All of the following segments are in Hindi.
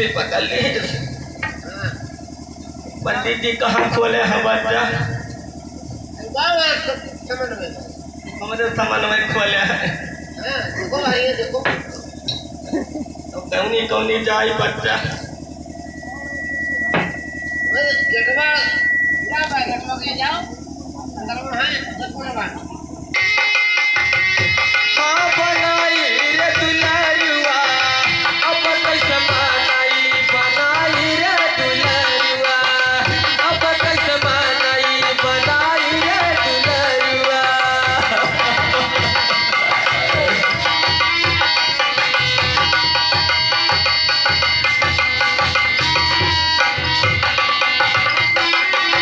रस्सी पकड़ ली। पंडित जी कहाँ खोले हैं बच्चा? हमारे सामान में खोले हैं। तो कौनी कौनी जाई बच्चा? हाँ बनाई रे दुलरुआ, अब कैसे मनाई बनाई रे दुलरुआ, अब कैसे मनाई बनाई रे दुलरुआ।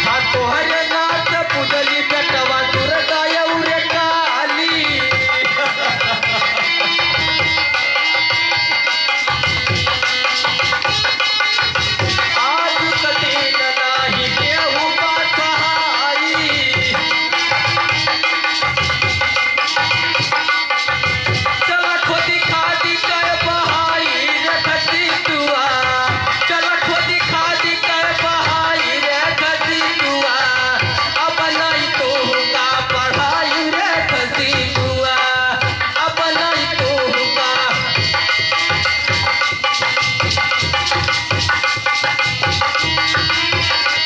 हाँ तोहरे नाच पुजली बेटवा दुर्गा यौरे काली। आज कदीन नाही केहू का सहाई। चला खोदी खादी कर बहाई रे खसी दुआ, चला खोदी खादी कर बहाई रे खसी दुआ, अब नहीं तो का पढ़ाई रे खसी दुआ, अब नहीं तो का।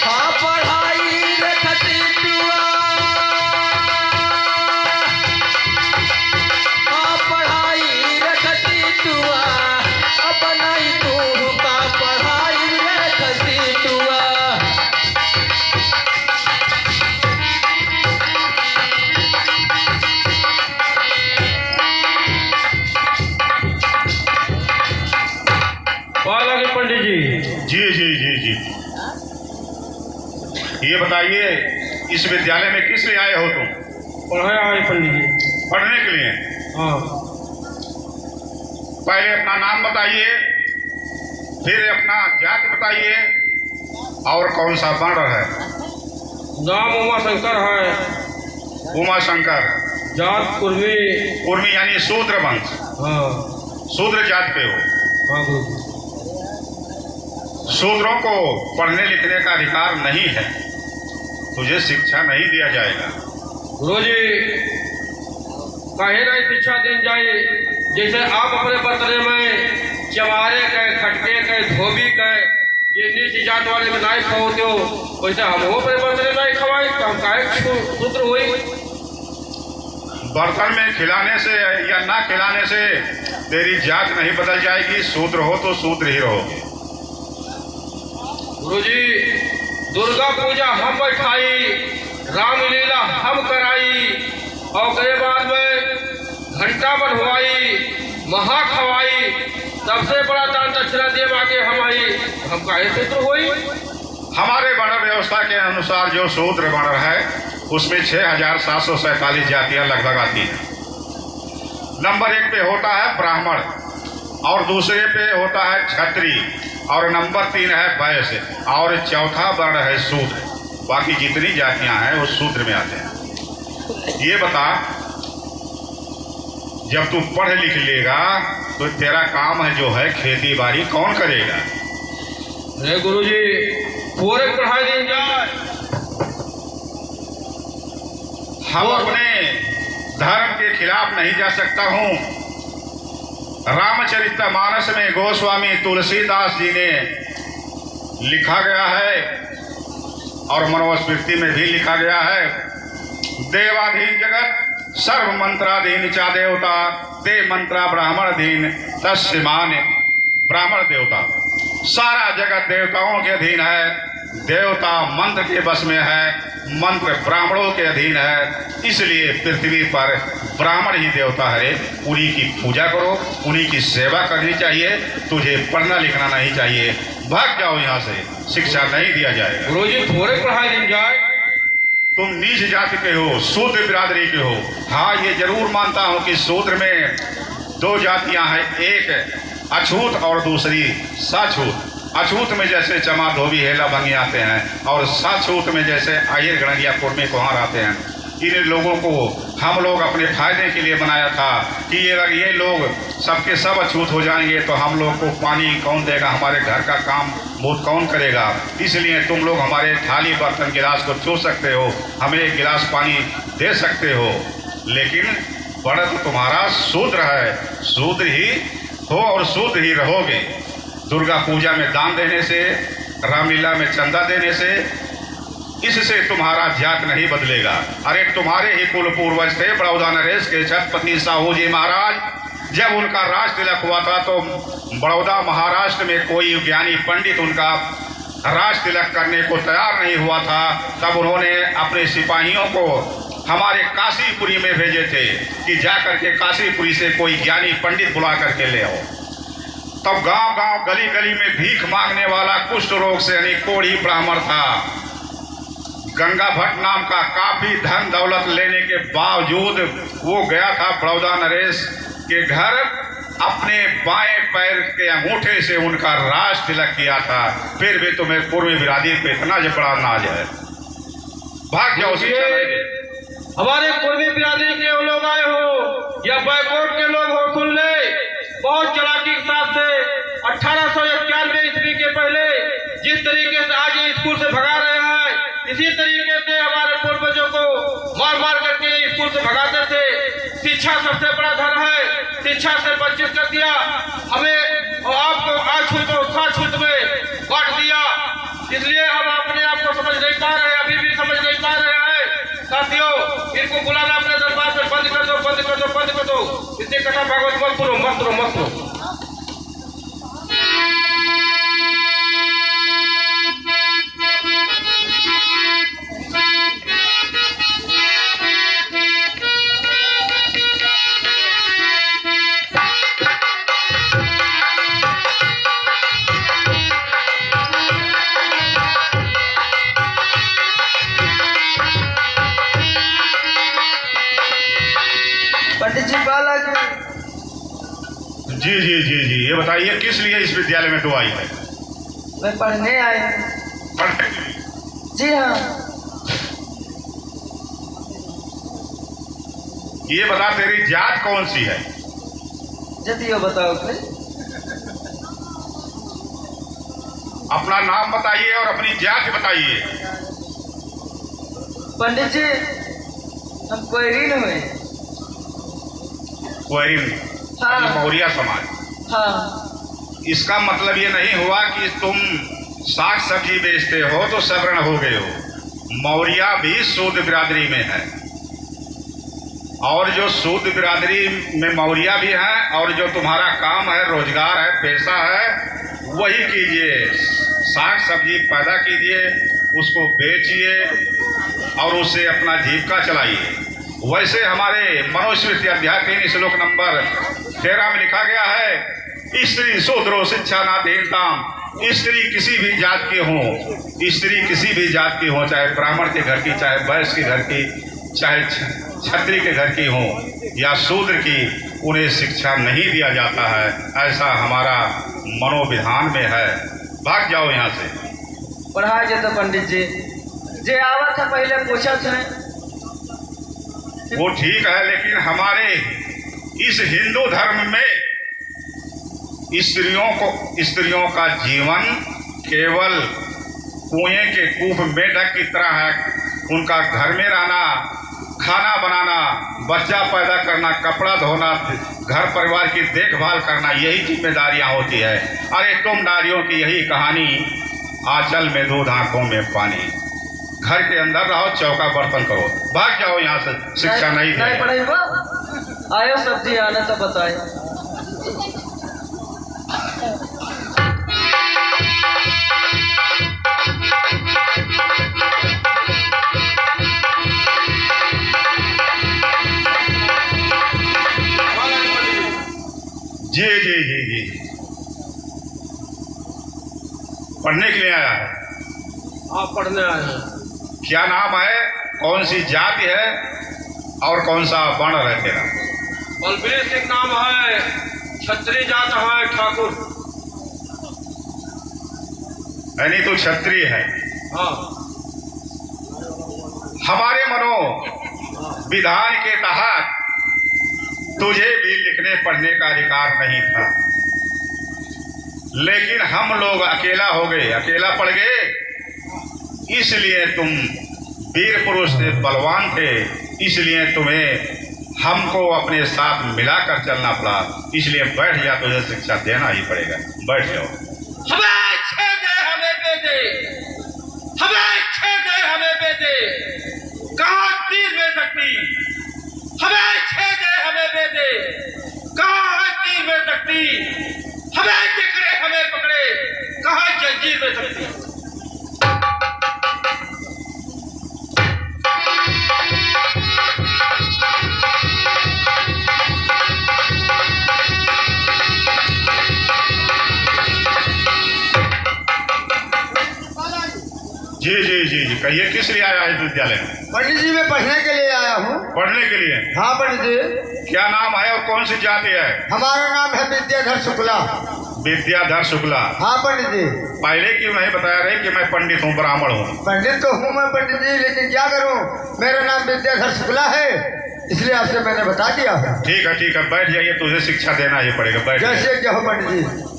हाँ पढ़ाई रे खसी दुआ, हाँ पढ़ाई रे खसी दुआ, अब नहीं तो का पढ़ाई रे खसी दुआ। लगे पंडित जी। जी जी जी जी। ये बताइए इस विद्यालय में किस लिए आए हो तुम? पढ़ाया है पंडित जी। पढ़ने के लिए? हाँ। पहले अपना नाम बताइए, फिर अपना जाति बताइए और कौन सा वर्ण है? नाम उमा शंकर है। उमा शंकर। जात कुर्मी। कुर्मी यानी शूद्र वंश। हाँ। शूद्र जात पे हो। हाँ गुरु जी। शूद्रों को पढ़ने लिखने का अधिकार नहीं है, तुझे शिक्षा नहीं दिया जाएगा। गुरु जी कहे नहीं शिक्षा दी जाए, जैसे आप अपने बर्तने में चमारे के खटके के धोबी के ये नीच जात वाले में नहीं खवाते हो, वैसे हम अपने बर्तने नहीं खवाए तो हम काहे शूद्र हुई? बर्तन में खिलाने से या ना खिलाने से तेरी जात नहीं बदल जाएगी। शूद्र हो तो शूद्र ही रहोगे। गुरुजी दुर्गा पूजा हम बैठाई, रामलीला हम कराई और उसके बाद में घंटा बनवाई, महा खवाई, सबसे बड़ा दान दक्षिणा दे आगे हम आई, हम काहे शूद्र हुई? हमारे वर्ण व्यवस्था के अनुसार जो शूद्र वर्ण है उसमें 6747 जातियां लगभग आती हैं। नंबर 1 पे होता है ब्राह्मण और दूसरे पे होता है क्षत्रिय और नंबर 3 है वैश्य और चौथा वर्ण है शूद्र। बाकी जितनी जातियां हैं वो शूद्र में आते हैं। ये बता, जब तू पढ़ लिख लेगा तो तेरा काम है जो है खेती बाड़ी कौन करेगा? अरे गुरुजी पूरे पढ़ाई दी जाए। हम अपने धर्म के खिलाफ नहीं जा सकता हूँ। रामचरितमानस में गोस्वामी तुलसीदास जी ने लिखा गया है और मनुस्मृति में भी लिखा गया है, देवाधीन जगत सर्व मंत्राधीन चा देवता, ते मंत्रा ब्राह्मणाधीन तस्य मान्य। ब्राह्मण देवता, सारा जगत देवताओं के अधीन है, देवता मंत्र के बस में है, मंत्र ब्राह्मणों के अधीन है। इसलिए पृथ्वी पर ब्राह्मण ही देवता है, उन्हीं की पूजा करो, उन्हीं की सेवा करनी चाहिए। तुझे पढ़ना लिखना नहीं चाहिए, भाग जाओ यहाँ से, शिक्षा नहीं दिया जाएगा। गुरुजी थोड़े पढ़ाई दी जाए। तुम नीच जाति के हो, शूद्र बिरादरी के हो। हाँ ये जरूर मानता हूँ कि शूद्र में 2 जातियाँ हैं, एक अछूत और दूसरी साछूत। अछूत में जैसे चमा धोबी हेला भंगी आते हैं और साछूत में जैसे आहिर गणरिया कुर्मी कुहार आते हैं। इन लोगों को हम लोग अपने फायदे के लिए बनाया था कि ये लोग सबके सब अछूत हो जाएंगे तो हम लोग को पानी कौन देगा, हमारे घर का काम बहुत कौन करेगा। इसलिए तुम लोग हमारे थाली बर्तन गिलास को छू सकते हो, हमें एक गिलास पानी दे सकते हो, लेकिन बड़ा तो तुम्हारा शूद्र है, शूद्र ही हो और शूद्र ही रहोगे। दुर्गा पूजा में दान देने से, रामलीला में चंदा देने से, इससे तुम्हारा जात नहीं बदलेगा। अरे तुम्हारे ही कुल पूर्वज थे बड़ौदा नरेश के छत्रपति साहू जी महाराज। जब उनका राज तिलक हुआ था तो बड़ौदा महाराष्ट्र में कोई ज्ञानी पंडित उनका राज तिलक करने को तैयार नहीं हुआ था। तब उन्होंने अपने सिपाहियों को हमारे काशीपुरी में भेजे थे कि जा करके काशीपुरी से कोई ज्ञानी पंडित बुला करके ले आओ। तब गांव गांव गली गली में भीख मांगने वाला कुष्ठ रोग से यानी कोढ़ी ब्राह्मण था। गंगा भट्ट नाम का काफी धन दौलत लेने के बावजूद वो गया था बड़ौदा नरेश के घर, अपने बाएं पैर के अंगूठे से उनका राज तिलक किया था। फिर भी तुम्हें पूर्वी बिरादरी पे इतना जो बड़ा नाज है, भाग जाओ। हमारे पूर्वी बिरादरी के लोग आए हो या बैकवर्ड के लोग हो, सुन ले, बहुत चालाकी के साथ से 1891 ईस्वी के पहले जिस तरीके से आज ये स्कूल से भगा रहे हैं, इसी तरीके से हमारे पूर्वजों को मार मार करके स्कूल से भगाते थे। शिक्षा सबसे बड़ा धन है, शिक्षा से वंचित कर दिया हमें और आपको आज छूत में बांट दिया। इसलिए हम अपने आप को समझ नहीं पा रहे, अभी भी समझ नहीं पा रहे हैं। साथियों, इनको बुलाना अपने दरबार में बंद कर दो, बंद कर दो, बंद कर दो। इतने कथा भागवत मत करो, मत करो, मत करो। पंडित जी बालक जी जी जी जी, ये बताइए किस लिए इस विद्यालय में तो आई है? मैं पढ़ने आए हैं। पढ़ने के लिए? जी हाँ। ये बता तेरी जात कौन सी है? जतियो बताओ फिर। अपना नाम बताइए और अपनी जात बताइए। पंडित जी हम कोयरीन हुए। कोयरीन? हाँ। मौर्या समाज? हाँ। इसका मतलब ये नहीं हुआ कि तुम साग सब्जी बेचते हो तो सवर्ण हो गए हो। मौर्या भी शूद्र बिरादरी में है, और जो शूद्र बिरादरी में मौर्या भी है, और जो तुम्हारा काम है, रोजगार है, पैसा है, वही कीजिए। साग सब्जी पैदा कीजिए, उसको बेचिए और उससे अपना जीविका चलाइए। वैसे हमारे मनुस्मृति अध्याय 3 श्लोक नंबर 13 में लिखा गया है, स्त्री शूद्रो शिक्षा नाधीनताम। स्त्री किसी भी जात की हो, स्त्री किसी भी जात की हो, चाहे ब्राह्मण के घर की, चाहे वैश्य के घर की, चाहे क्षत्रिय के घर की हो या शूद्र की, उन्हें शिक्षा नहीं दिया जाता है। ऐसा हमारा मनोविधान में है। भाग जाओ यहाँ से। पढ़ा जाता पंडित जी, जे आवा था पहले पूछा थे। वो ठीक है, लेकिन हमारे इस हिंदू धर्म में स्त्रियों का जीवन केवल कुएं के कूप मेढक की तरह है। उनका घर में रहना, खाना बनाना, बच्चा पैदा करना, कपड़ा धोना, घर परिवार की देखभाल करना, यही जिम्मेदारियां होती है। अरे तुम नारियों की यही कहानी, आंचल में दूध आंखों में पानी। घर के अंदर रहो, चौका बर्तन करो। भाग जाओ यहाँ से, शिक्षा नहीं पढ़ेगा। आयो सब्जी आने तो बताए। जी जी जी जी, पढ़ने के लिए आया है? आप पढ़ने आए हैं। क्या नाम है, कौन सी जाति है और कौन सा वर्ण है तेरा? बलबीर सिंह नाम है, क्षत्रिय जात है, ठाकुर। यानी तू क्षत्रिय है? हाँ। हमारे विधान के तहत तुझे भी लिखने पढ़ने का अधिकार नहीं था, लेकिन हम लोग अकेला हो गए, अकेला पड़ गए, इसलिए तुम वीर पुरुष थे, बलवान थे, इसलिए तुम्हें हमको अपने साथ मिलाकर चलना पड़ा। इसलिए बैठ जा, तुझे शिक्षा देना ही पड़ेगा। बैठ जाओ। हमें छेदे हमें बेटे, हमें छेदे हमें बेटे, कहाँ तीर में सकती, हमें छेदे हमें बेटे, कहाँ तीर में सकती, हमें जकड़े हमें पकड़े, कहाँ जंजीर में सकती। जी जी जी जी, कहिए किस लिए आया इस विद्यालय में? पंडित जी मैं पढ़ने के लिए आया हूँ। पढ़ने के लिए? हाँ पंडित जी। क्या नाम है और कौन सी जाति है? हमारा नाम है विद्याधर शुक्ला। विद्याधर शुक्ला। हाँ पंडित जी। पहले क्यों नहीं बताया रहे कि मैं पंडित हूँ, ब्राह्मण हूँ? पंडित तो हूँ मैं पंडित जी, लेकिन क्या करूँ, मेरा नाम विद्याधर शुक्ला है, इसलिए आपसे मैंने बता दिया। ठीक है, बैठ जाइए, तुझे शिक्षा देना ही पड़ेगा। बैठ जैसे क्या हो पंडित जी।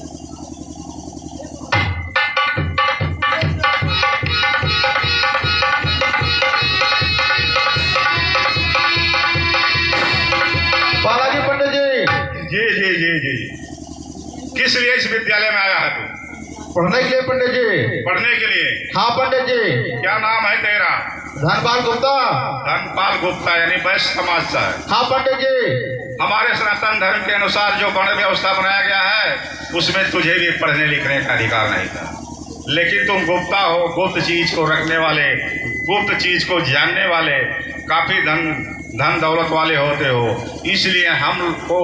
बालाजी पंडित जी। जी जी जी जी जी, किस लिए इस विद्यालय में आया है तू? पढ़ने के लिए पंडित जी। पढ़ने के लिए? हाँ पंडित जी। क्या नाम है तेरा? धनपाल गुप्ता। धनपाल गुप्ता, यानी वैश्य समाज से है? हाँ पंडित जी। हमारे सनातन धर्म के अनुसार जो वर्ण व्यवस्था बनाया गया है, उसमें तुझे भी पढ़ने लिखने का अधिकार नहीं था, लेकिन तुम गुप्ता हो, गुप्त चीज को रखने वाले, गुप्त चीज को जानने वाले, काफी धन दौलत वाले होते हो, इसलिए हमको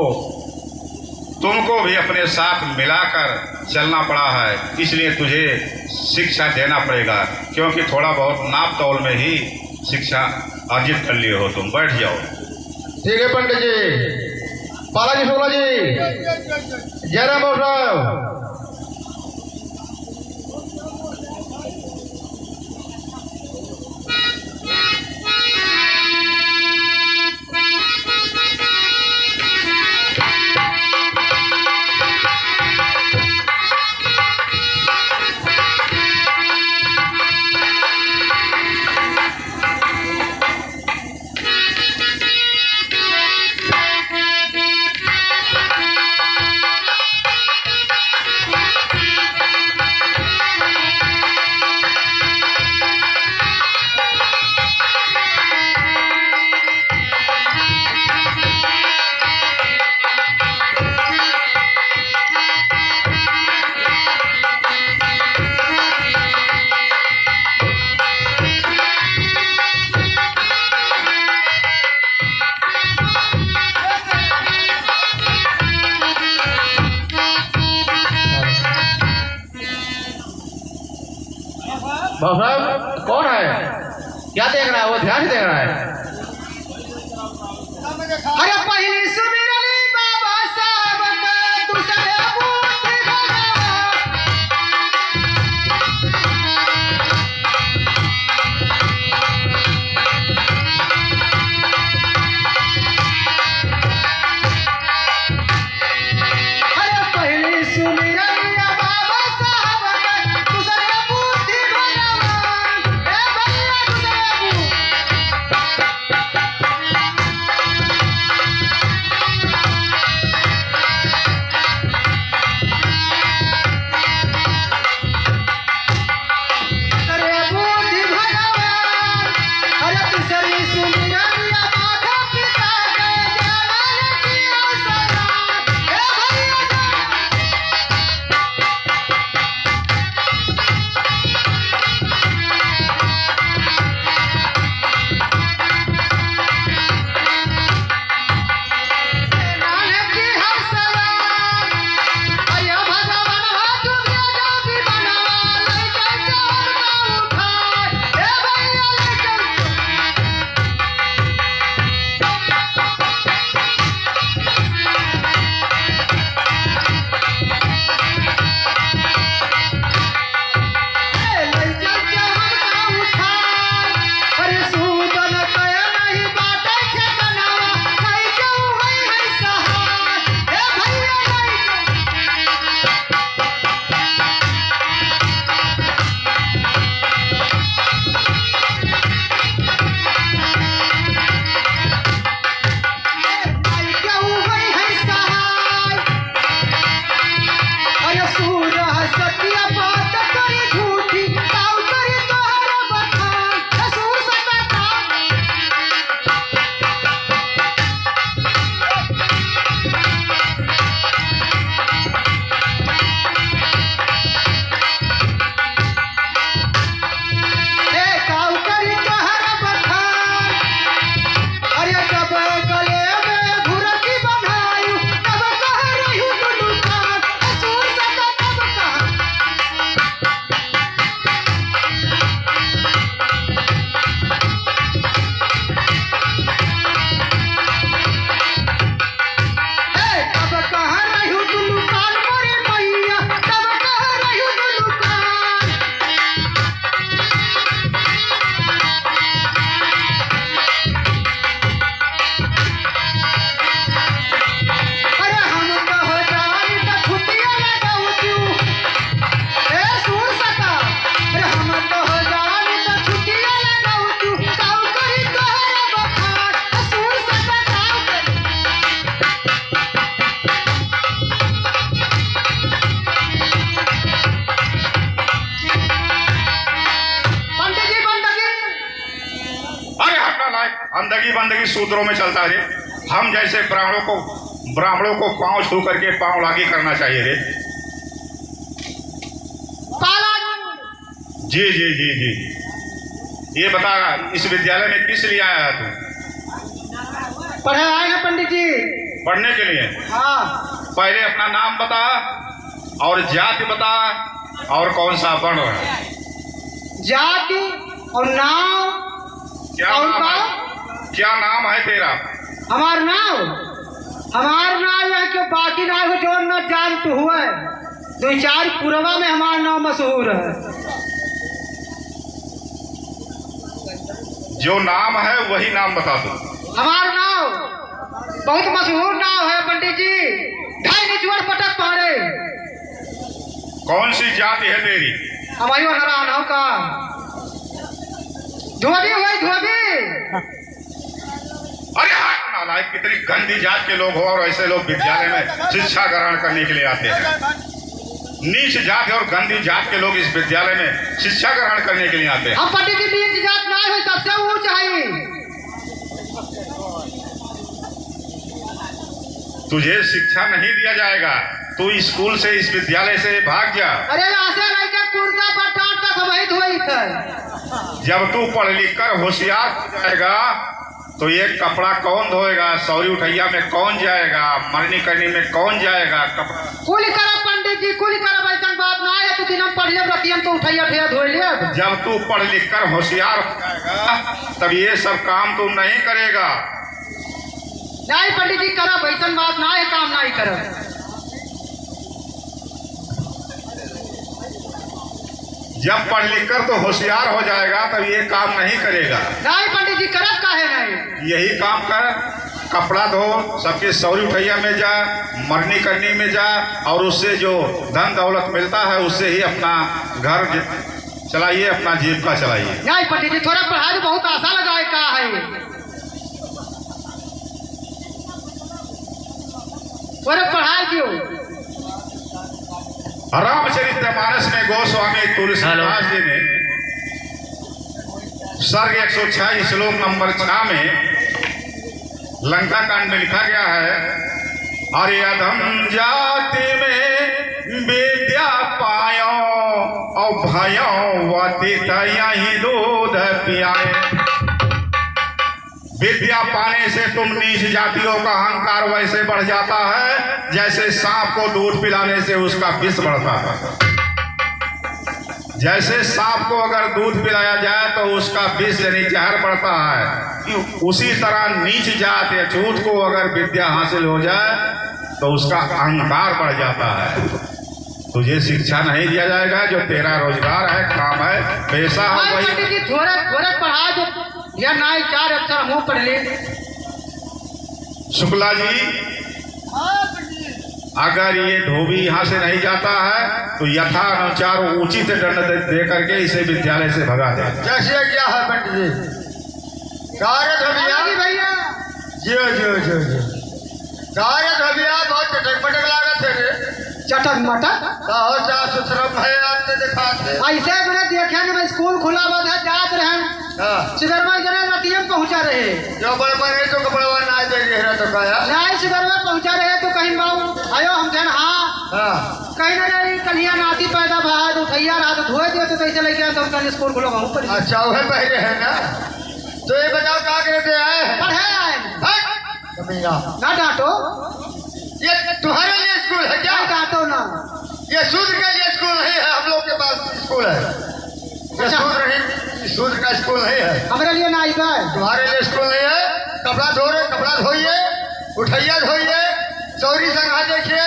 तुमको भी अपने साथ मिलाकर चलना पड़ा है। इसलिए तुझे शिक्षा देना पड़ेगा, क्योंकि थोड़ा बहुत नाप तौल में ही शिक्षा अर्जित कर लिए हो तुम। बैठ जाओ। ठीक है पंडित जी। बालाजी शुक्ला जी। जयराम बाबू साहब। बाबू साहब कौन है? क्या देख रहा है वो? ध्यान से देख रहा है। अरे पहली सुमिरन बाबा साहब का, दूसरे बूढ़े भगवान। अरे पहली सुमिरन बाबा साहब का, दूसरे बूढ़े भगवान। ए भैया दूसरे बूढ़े। बंदगी सूत्रों में चलता है रे। हम जैसे ब्राह्मणों को पांव छू करके पांव लागी करना चाहिए रे। जी जी जी जी। ये बता, इस विद्यालय में किस लिए आया है तू? पढ़े आए हैं पंडित जी। पढ़ने के लिए? हाँ। पहले अपना नाम बता और जाति बता और कौन सा वर्ण है। जाति और नाम। क्या और नाम है? क्या नाम है तेरा? हमार नाम है कि बाकी ना हो जो न जान तो हुए। 2-4 पुरवा में हमारा नाम मशहूर है। जो नाम है वही नाम बता दो। हमारा नाम बहुत मशहूर नाम है पंडित जी। 2.5 निचुअर पटक पारे। कौन सी जाति है तेरी? हमारी नारायण का धोबी हुई धोबी। अरे नालायक, कितनी गंदी जात के लोग हो और ऐसे लोग विद्यालय में शिक्षा ग्रहण करने के लिए आते हैं। नीच जात और गंदी जात के लोग इस विद्यालय में शिक्षा ग्रहण करने के लिए आते हैं। हम पंडित जी नीच जात ना है, सबसे ऊंच है। तुझे शिक्षा नहीं दिया जाएगा। तू स्कूल से, इस विद्यालय से भाग जा। अरे ऐसे लड़के कुर्ता पर डांट तक वही हुई थे। जब तू पढ़ लिख कर होशियार हो जाएगा तो ये कपड़ा कौन धोएगा? सौरी उठैया में कौन जाएगा? मरनी करनी में कौन जाएगा? कपड़ा कुल करा पंडित जी, कुल करा। ऐसा बात ना है तो दिन हम पढ़ ले रतियन तो उठैया ठैया धो ले। जब तू पढ़ लिख कर होशियार हो जाएगा तब ये सब काम तू नहीं करेगा। नहीं पंडित जी करा, वैसन बात ना है, काम नहीं करा। जब पढ़ लिख कर तो होशियार हो जाएगा तब ये काम नहीं करेगा। नहीं पंडित जी करब काहे नहीं। यही काम कर, कपड़ा धो, सबके सौरी उठैया में जा, मरनी करनी में जा और उससे जो धन दौलत मिलता है उससे ही अपना घर चलाइए, अपना जीविका चलाइए। नहीं पंडित जी थोड़ा पढ़ाई तो बहुत आशा लगाए का है। थोड़ा पढ़ाई क्यों? रामचरितमानस में गोस्वामी तुलसीदास जी ने सर्ग 106 श्लोक नंबर 6 में लंका कांड में लिखा गया है, अरे अधम जाति में विद्या पायो और भयो वतित यही दूध पियाए। विद्या पाने से तुम नीच जातियों का अहंकार वैसे बढ़ जाता है जैसे सांप को दूध पिलाने से उसका विष बढ़ता है। जैसे सांप को अगर दूध पिलाया जाए तो उसका विष यानी जहर बढ़ता है, उसी तरह नीच जात या छूत को अगर विद्या हासिल हो जाए तो उसका अहंकार बढ़ जाता है। तुझे शिक्षा नहीं दिया जाएगा, जो तेरा रोजगार है, काम है, पैसा है, वही। थोड़ा थोड़ा पढ़ा दो या ना 4 अक्षर मुंह पढ़ ले। शुक्ला जी, अगर ये धोबी यहाँ से नहीं जाता है तो यथानुसार उचित दंड दे करके इसे विद्यालय से भगा दे। जैसे क्या है पंडित जी? कार्य भैया जियो जियो जियो जियो। कार्य धोबिया बहुत चटक पटक लागत है रे। चटक मटक कहो साफ सुथरा है आपने दिखाते। ऐसे मैंने देखे नहीं, स्कूल खुला हुआ था, जात रहे सिगरवा जरा रतियम पहुंचा रहे। जो बड़ बने तो कपड़वा ना दे रहा तो काया नहीं सिगरवा पहुंचा रहे तो कहीं बाबू आयो हम जन हाँ कहीं ना रही कलिया नाती पैदा भा तो उठैया रहा तो धोए दिए तो कैसे लेके तो कल स्कूल खुला वहां पर। अच्छा वह पहले है ना। तो ये बताओ क्या करते आए हैं? पढ़े आए ना डांटो, ये तुम्हारे लिए स्कूल है क्या? डांटो ना, ये शूद्र के लिए स्कूल नहीं है। हम लोग के पास स्कूल है, ये शूद्र नहीं, शूद्र का स्कूल नहीं है। हमारे लिए ना आएगा, तुम्हारे लिए स्कूल नहीं है। कपड़ा धो रहे, कपड़ा धोइए, उठैया धोइए, चौरी संघा देखिए,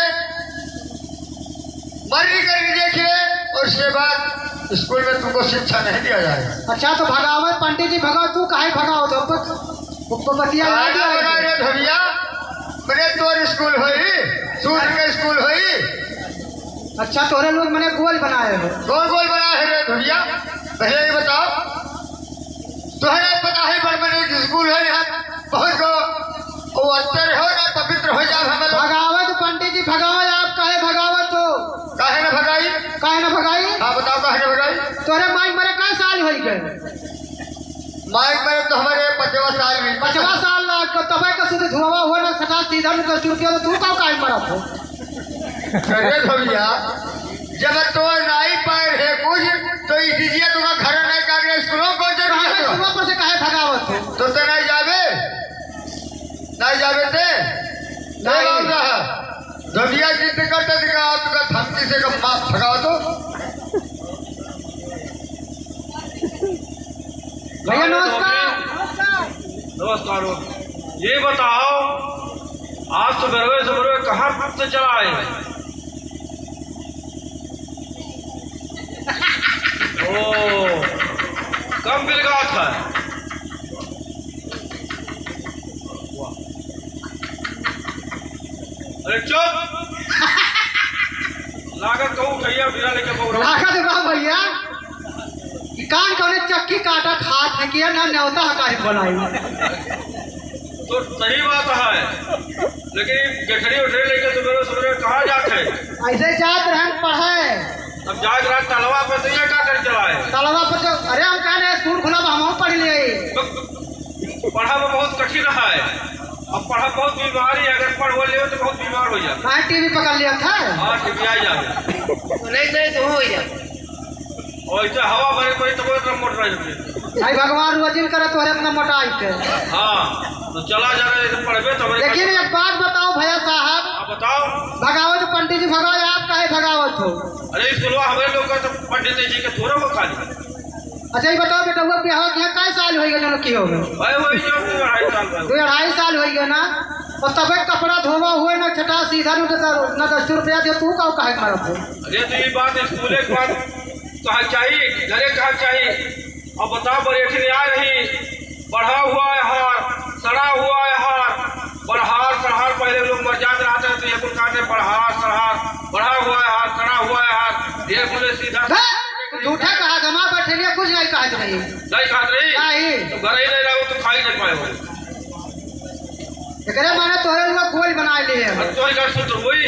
मर्री करके देखिए और उसके बाद स्कूल में तुमको शिक्षा नहीं दिया जाएगा। अच्छा तो भगाओ पंडित जी, भगाओ। तू काहे भगाओ? तो बतिया धोबिया मेरे तोर स्कूल हुई, शूद्र का स्कूल हुई। अच्छा तोरे लोग मैंने गोल बनाए हो। गोल गोल बनाए है रे धोबिया। पहले ये बताओ, तुम्हें पता है बड़ बड़े स्कूल है यहाँ बहुत को वो अंतर हो ना पवित्र हो जाए। हमें भगावत पंडित जी भगाओ, आप काहे भगावत हो? काहे ना भगाई? काहे ना भगाई? हाँ बताओ काहे ना भगाई? तोरे माई मरे का साल हो गए? माइक में तो हमारे 50 साल में 50 साल तबे का सीधे धुआं हुआ ना सटा सीधा में 10 रुपया तो तू का काहे मरा हो अरे भैया जब तो नहीं पाए है कुछ तो इसीलिए तुम्हारा घर नहीं कागज स्कूलों को जरूर है सुबह पर से काहे भगावत हो तो नहीं जावे थे नहीं होता है दुनिया जितने करते दिखा आपका धमकी से कब माफ भगाओ तो भैया नमस्कार नमस्कार। ये बताओ आज सवेरे कहाँ से चला आए? ओ कम बिल का था। अरे चुप लागत कहूँ भैया बिना लेके बोल रहा लागत बा भैया कान कौने चक्की काटा खात है किया ना न्योता हकाई बोलाई तो सही बात है, लेकिन गठरी उठरी लेके सवेरे कहाँ जाते? ऐसे जात रहन पढ़े अब जाग रात तलवा पे तो ये क्या कर चला है? तलवा पर तो अरे हम कहने स्कूल खुला तो हम पढ़ लिए पढ़ा में बहुत कठिन रहा है। अब पढ़ा बहुत बीमारी है, अगर पढ़ वो ले तो बहुत बीमार हो जाए। मैं टीवी पकड़ लिया था हाँ टीवी आ जाए नहीं तो हो जाए और ऐसे हवा भरे कोई तो बहुत मोट रही। भाई भगवान रोजिन करे तो अपना मोटाई के हाँ तो चला जा रहे तो पढ़बे तो लेकिन एक बात बताओ भैया साहब आप बताओ। भगावत पंडित जी भगाओ आप काहे भगावत हो? अरे स्कूलवा हमारे लोग का तो पंडित जी के थोड़ा वो खाली। अच्छा ये बताओ बेटा वो ब्याह किया कै साल हो गया जो की हो गए भाई वही जो 2.5 साल का 2.5 साल हो गया ना और तबे कपड़ा धोवा हुए ना छटा सीधा ना 10 रुपया दे तू का काहे मारत हो? अरे तो ये बात स्कूल एक बात कहा चाहिए घरे कहा चाहिए। अब बताओ बरेठी आ रही बढ़ा हुआ है हार सड़ा हुआ है हार बढ़हार सड़हार पहले लोग मरजात रहते हैं तो ये कुल कहते बढ़हार सड़हार बढ़ा हुआ है हार सड़ा हुआ है हार ये बोले सीधा झूठा कहा जमा बैठे लिए कुछ नहीं कहत नहीं नहीं खात रही नहीं तो घर ही नहीं रहो तो खा ही नहीं पाए हो। एकरे माने तोरे लोग गोल बना लिए अब तो का सूत्र हुई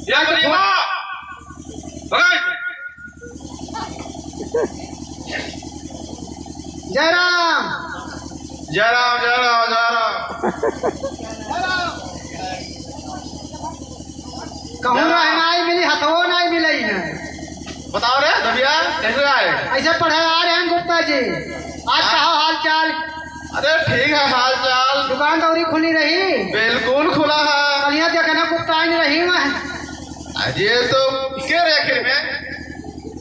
ये बड़ी मां भगाई जयराम जय राम जय राम जय राम। कहूँ नहीं मिली हथो नहीं मिली है बताओ रे भैया कैसे आए? ऐसे पढ़े आ रहे हैं गुप्ता जी आज कहा हाल चाल? अरे ठीक है हाल चाल दुकान दौरी खुली रही बिल्कुल खुला है। कलिया देखना गुप्ता नहीं रही मैं आज ये तो के आखिर में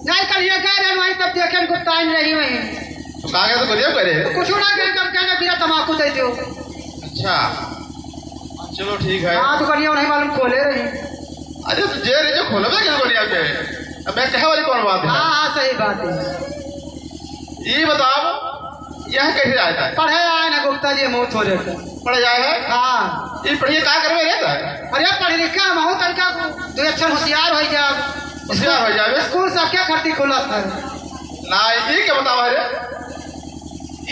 नहीं कलिया कह रहे वहीं तब देखे गुप्ता नहीं रही वहीं तो कागज तो करिए करे कुछ ना कह कम कहना बिना तम्बाकू दे दो। अच्छा चलो ठीक है। हाँ दुकानिया नहीं मालूम खोले रही। अरे तो जे रे जो खोलो ना किस बढ़िया पे अब मैं कहे वाली कौन बात है? हाँ हाँ सही बात है। ये बताओ यह कैसे आता है? पढ़े आए ना गुप्ता जी मुँह थोड़े के पढ़ जाए है हाँ ये पढ़िए क्या करवे रहता है? अरे पढ़े लिखा महू तरीका दो अक्षर होशियार हो जाए होशियार हो जाए स्कूल सब क्या खर्ची खुला था ना ये क्या बतावा है रे?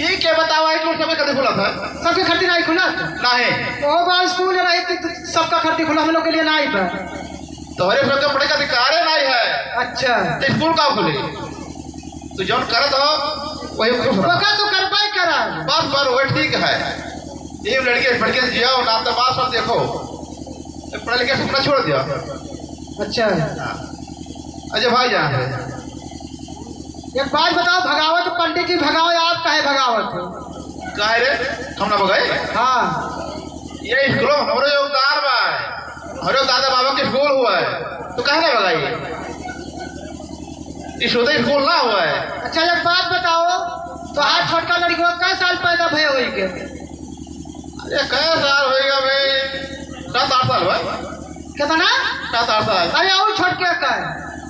ये क्या बतावा है कि समय कभी खुला था? सबके खर्ची नहीं खुला था नहीं वो बार स्कूल रही थी तो सबका खर्ची खुला हम लोग के लिए नहीं था। तुम्हारे घर का पढ़े का अधिकार है नहीं है अच्छा तो स्कूल कहाँ खुले? तो जो करत हो वही खुश रहो। पका तो कर पाए करा बस पर वही ठीक है। ये लड़के पढ़ के जिया और नाम पास पर देखो पढ़े लिखे सपना छोड़ दिया। अच्छा अजय भाई जान एक बात बताओ भगावत पंडित जी भगाओ आप काहे भगावत हो? कहे रे हम ना भगाई हाँ ये स्कूल हमारे योगदान बा हमारे दादा बाबा के स्कूल हुआ है तो कहे ना भगाई? इस होते स्कूल ना हुआ है। अच्छा एक बात बताओ तो आज छोटका लड़की को कै साल पैदा भय हुई के? अरे कै साल होएगा भाई 7-8 साल भाई कितना? 7-8 साल अरे और छोटके का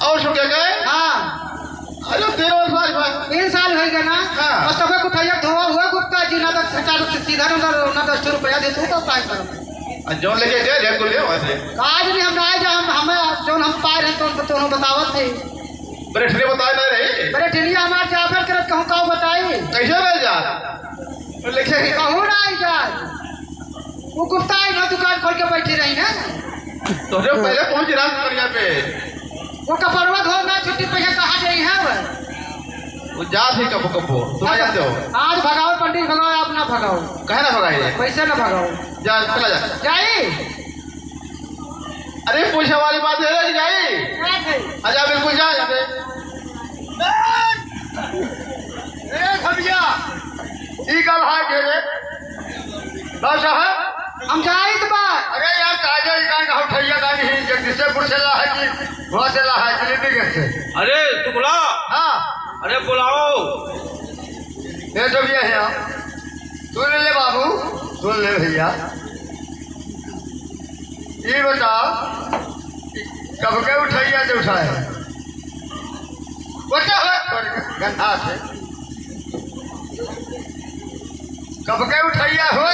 और छोटे गए हाँ अरे 13 साल भाई 3 साल हो गए ना हाँ। और तबे को उठाइया धोआ हुआ गुप्ता जी ना तक सीधा ना 10 रुपया दे तू तो काय करो जो लेके गए रेट को ले वैसे आज भी हम आए जा हमें जो हम पाए रहे तो हम बतावत थे बड़े ठेले बताए नहीं रही बड़े ठेलिया हमारे जाफर करत कहूँ का बताई कैसे रह जा लिखे कहूँ ना आई जा वो गुप्ता आई ना दुकान खोल के बैठी रही ना तो जो पहले पहुंच रहा दुनिया पे वो कपड़वा धो ना छुट्टी पैसा कहाँ गई है वो वो जात है कपो कपो तुम आ जाते हो। आज भगाओ पंडित भगाओ, आप ना भगाओ। कहे ना भगाइए, पैसे ना भगाओ। जा चला जा। जाई अरे पूछे वाली बात है ना, जाइए आजा, बिल्कुल जा जाते। भैया ई कब हाय घेरे साहब हम जाई तो बात। अरे यार ताजा इकान का उठैया का नहीं जगदीशपुर से ला है कि वहाँ से ला है दिल्ली के से। अरे शुक्ला, हाँ अरे बुलाओ। ये तो ये है सुन ले बाबू, सुन ले भैया, ये बता कब के उठैया से उठाए बता गंधा से कब के उठैया हो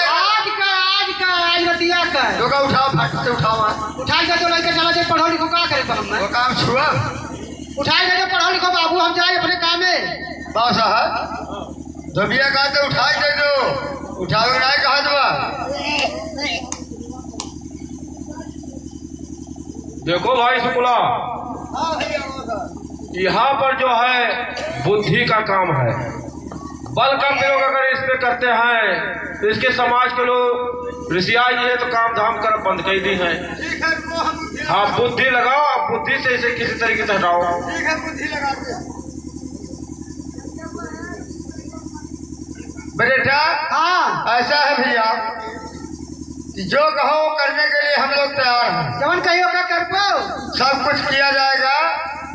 आज रतिया का तो का उठाओ फट से उठाओ उठाई जा तो लड़के चला जाए पढ़ो लिखो का करे पर हम वो काम छुआ उठाई जा पढ़ो लिखो बाबू, हम जाए अपने काम में। बाबा साहब धबिया का तो उठाई दे दो, उठाओ नहीं कहा दबा। देखो भाई शुक्ला, यहाँ पर जो है बुद्धि का काम है। बल का प्रयोग अगर इस पे करते हैं तो इसके समाज के लोग ऋषिया ये है तो काम धाम कर बंद कर दी है। हाँ बुद्धि लगाओ, बुद्धि से इसे किसी तरीके से हटाओ। बुद्धि लगाते बेटा। हाँ ऐसा है भैया कि जो कहो वो करने के लिए हम लोग तैयार हैं। जवन कहियो का कर पाओ, सब कुछ किया जाएगा,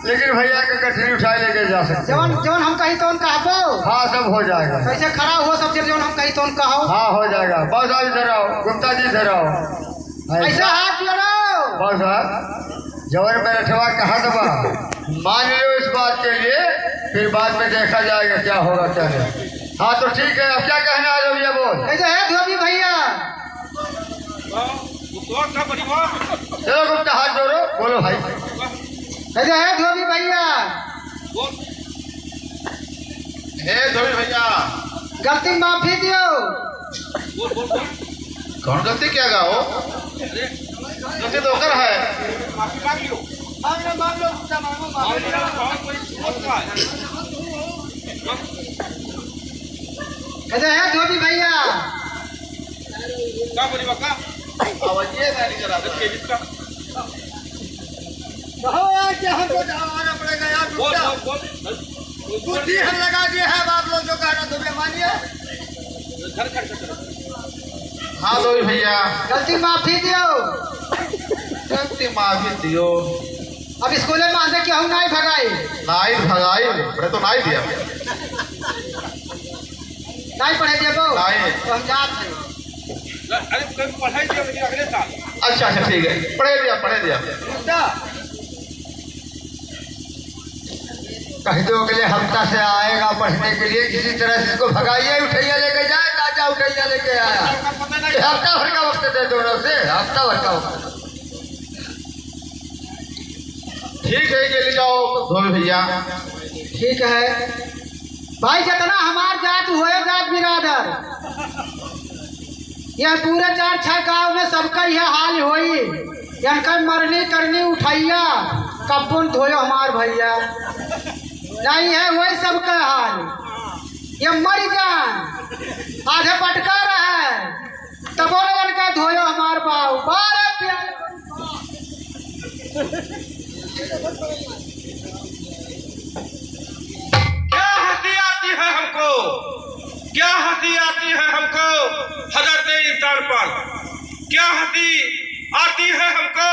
लेकिन भैया के गठरी उठाए लेके जा सकते। जवन जवन हम कही तो कहा पाओ। हाँ सब हो जाएगा। कैसे खड़ा हुआ सब जवन हम कही तो कहो। हाँ हो जाएगा। बस साहब इधर आओ, गुप्ता जी इधर आओ। ऐसा हाथ लड़ाओ। बस साहब जवन में रखवा कहा दबा, मान लो इस बात के लिए, फिर बाद में देखा जाएगा क्या होगा क्या नहीं। हाँ तो ठीक है, अब क्या कहना है भैया बोल। ऐसे है धोबी भैया। चलो गुप्ता हाथ जोड़ो, बोलो भाई। ऐसे है धोबी भैया। हे धोबी भैया, गलती माफी दियो। कौन गलती क्या गा हो? गलती तो कर है। ऐसे है धोबी भैया। हमको दबाना पड़ेगा यार, बुद्धि हम लगा दिए हैं। आप लोग जो कहना तो मानिए। हाँ धोबी भैया, गलती माफी दियो। गलती माफी दियो। अब स्कूल में आसे क्यों नहीं भगाई? नाई भगाई, बड़े तो नाई दिया। नहीं पढ़े दिए वो? नहीं। तो हम जात हैं। पढ़ाई दिया लेकिन अगले साल। अच्छा अच्छा ठीक है, पढ़े दिया। कह दो अगले हफ्ता से आएगा पढ़ने के लिए, किसी तरह से इसको भगाइए, उठैया लेके जाए, ताजा उठैया लेके आया। हफ्ता भर का वक्त दे दो से, हफ्ता भर का वक्त। ठीक है, ले जाओ धोबी भैया। ठीक है भाई, जितना हमार जात हुए जात बिरादर, यह पूरे 4-6 गांव में सबका यह हाल होई। इनका मरनी करनी उठैया कब्बन धोयो हमार भैया, नहीं है वही सबका हाल। ये मर जान आधे पटका रहा है, तबो लगन का धोयो हमार बाऊ बारे प्यार। क्या हंसी आती है हमको, क्या हंसी आती है हमको हजरत इंसान पर, क्या हंसी आती है हमको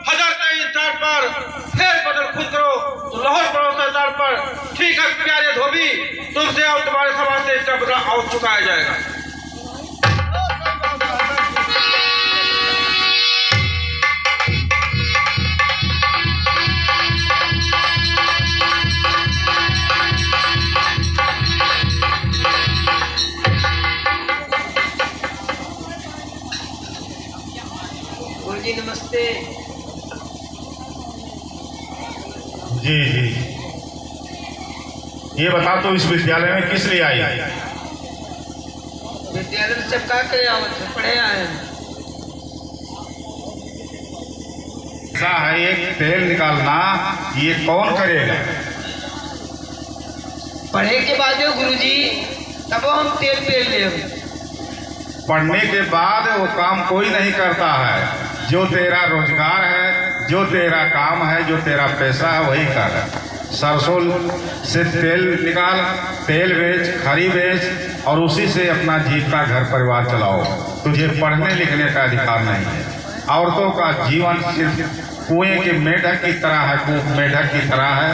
हजरत इंसान पर। फिर बदल खुद करो लाहौर पड़ो सरदार पर। ठीक है प्यारे धोबी, तुमसे और तुम्हारे समाज से इसका बदला और चुकाया जाएगा। जी नमस्ते। जी जी, ये बता तो इस विद्यालय में किस लिए आई? विद्यालय में सब का करे आवत है, पढ़े आए हैं। ऐसा है, एक तेल निकालना ये कौन करेगा? पढ़े के बाद गुरुजी तब हम तेल पेल ले। पढ़ने के बाद वो काम कोई नहीं करता है। जो तेरा रोजगार है, जो तेरा काम है, जो तेरा पैसा है वही कर। सरसों से तेल निकाल, तेल बेच, खरी बेच और उसी से अपना जीविका घर परिवार चलाओ। तुझे पढ़ने लिखने का अधिकार नहीं है। औरतों का जीवन सिर्फ कुएं के मेढक की तरह है, कूप मेढक की तरह है।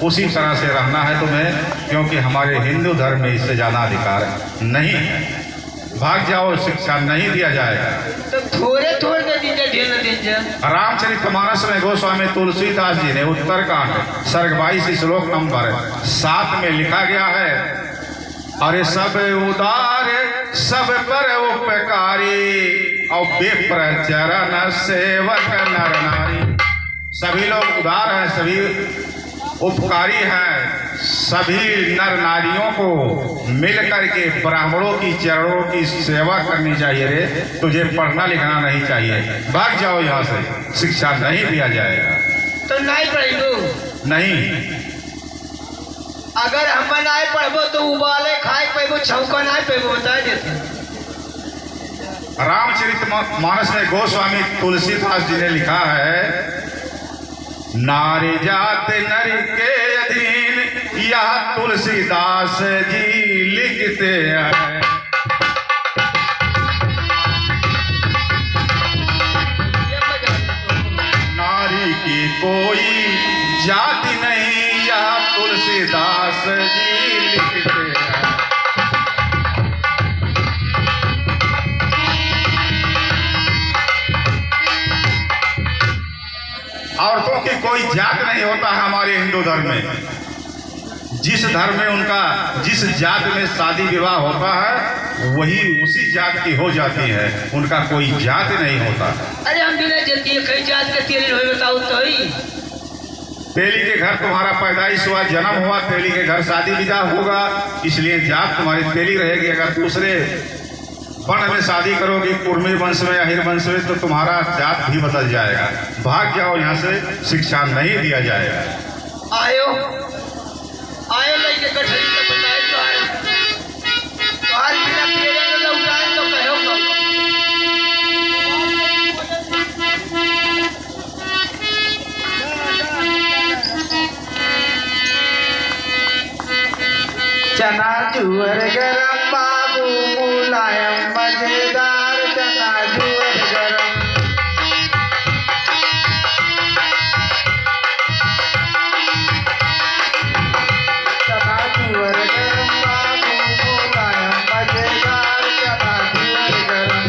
उसी तरह से रहना है तुम्हें, क्योंकि हमारे हिंदू धर्म में इससे ज़्यादा अधिकार नहीं है। भाग जाओ, शिक्षा नहीं दिया जाएगा। तो थोड़े थोड़े दे दीजिए, ढेर न दीजिए। रामचरितमानस में गोस्वामी तुलसीदास जी ने उत्तरकांड सर्ग 22 श्लोक नंबर 7 में लिखा गया है, अरे सब उदार सब पर उपकारी और विप्र चरण सेवक नर नारी। सभी लोग उदार हैं, सभी उपकारी हैं। सभी नर नारियों को मिल करके ब्राह्मणों की चरणों की सेवा करनी चाहिए रे। तुझे पढ़ना लिखना नहीं चाहिए। भाग जाओ यहाँ से, शिक्षा नहीं दिया जाएगा। तो नहीं पढ़ू नहीं, अगर हम नहीं पढ़बो तो उबाले खाए पेबो, छौका नहीं पेबो, बता देते। रामचरितमानस में गोस्वामी तुलसीदास जी ने लिखा है, नारी जात नर के अधीन यह तुलसीदास जी लिखते हैं। नारी की कोई जाति नहीं यह तुलसीदास जी लिखते हैं। औरतों की कोई जात नहीं होता है हमारे हिंदू धर्म में। जिस धर्म में उनका जिस जात में शादी विवाह होता है वही उसी जात की हो जाती है, उनका कोई जात नहीं होता। अरे हम बिना जल्दी कई जात के तेल हो बताओ तो ही। तेली के घर तुम्हारा पैदाइश हुआ, जन्म हुआ, तेली के घर शादी विवाह होगा, इसलिए जात तुम्हारी तेली रहेगी। अगर दूसरे वर्ण में शादी करोगी, कुर्मी वंश में, अहिर वंश में, तो तुम्हारा जात भी बदल जाएगा। भाग जाओ यहाँ से, शिक्षा नहीं दिया जाएगा। आयो आयो लेके कठरी तक बताए तो आयो तो आज बिना तेरे में लौटाए तो कहो कब। चना जुअर गरम बाबू मुलायम मजेदार, चना जुअर गरम। चना जुअर गरम बाबू मुलायम मजेदार, चना जुअर गरम।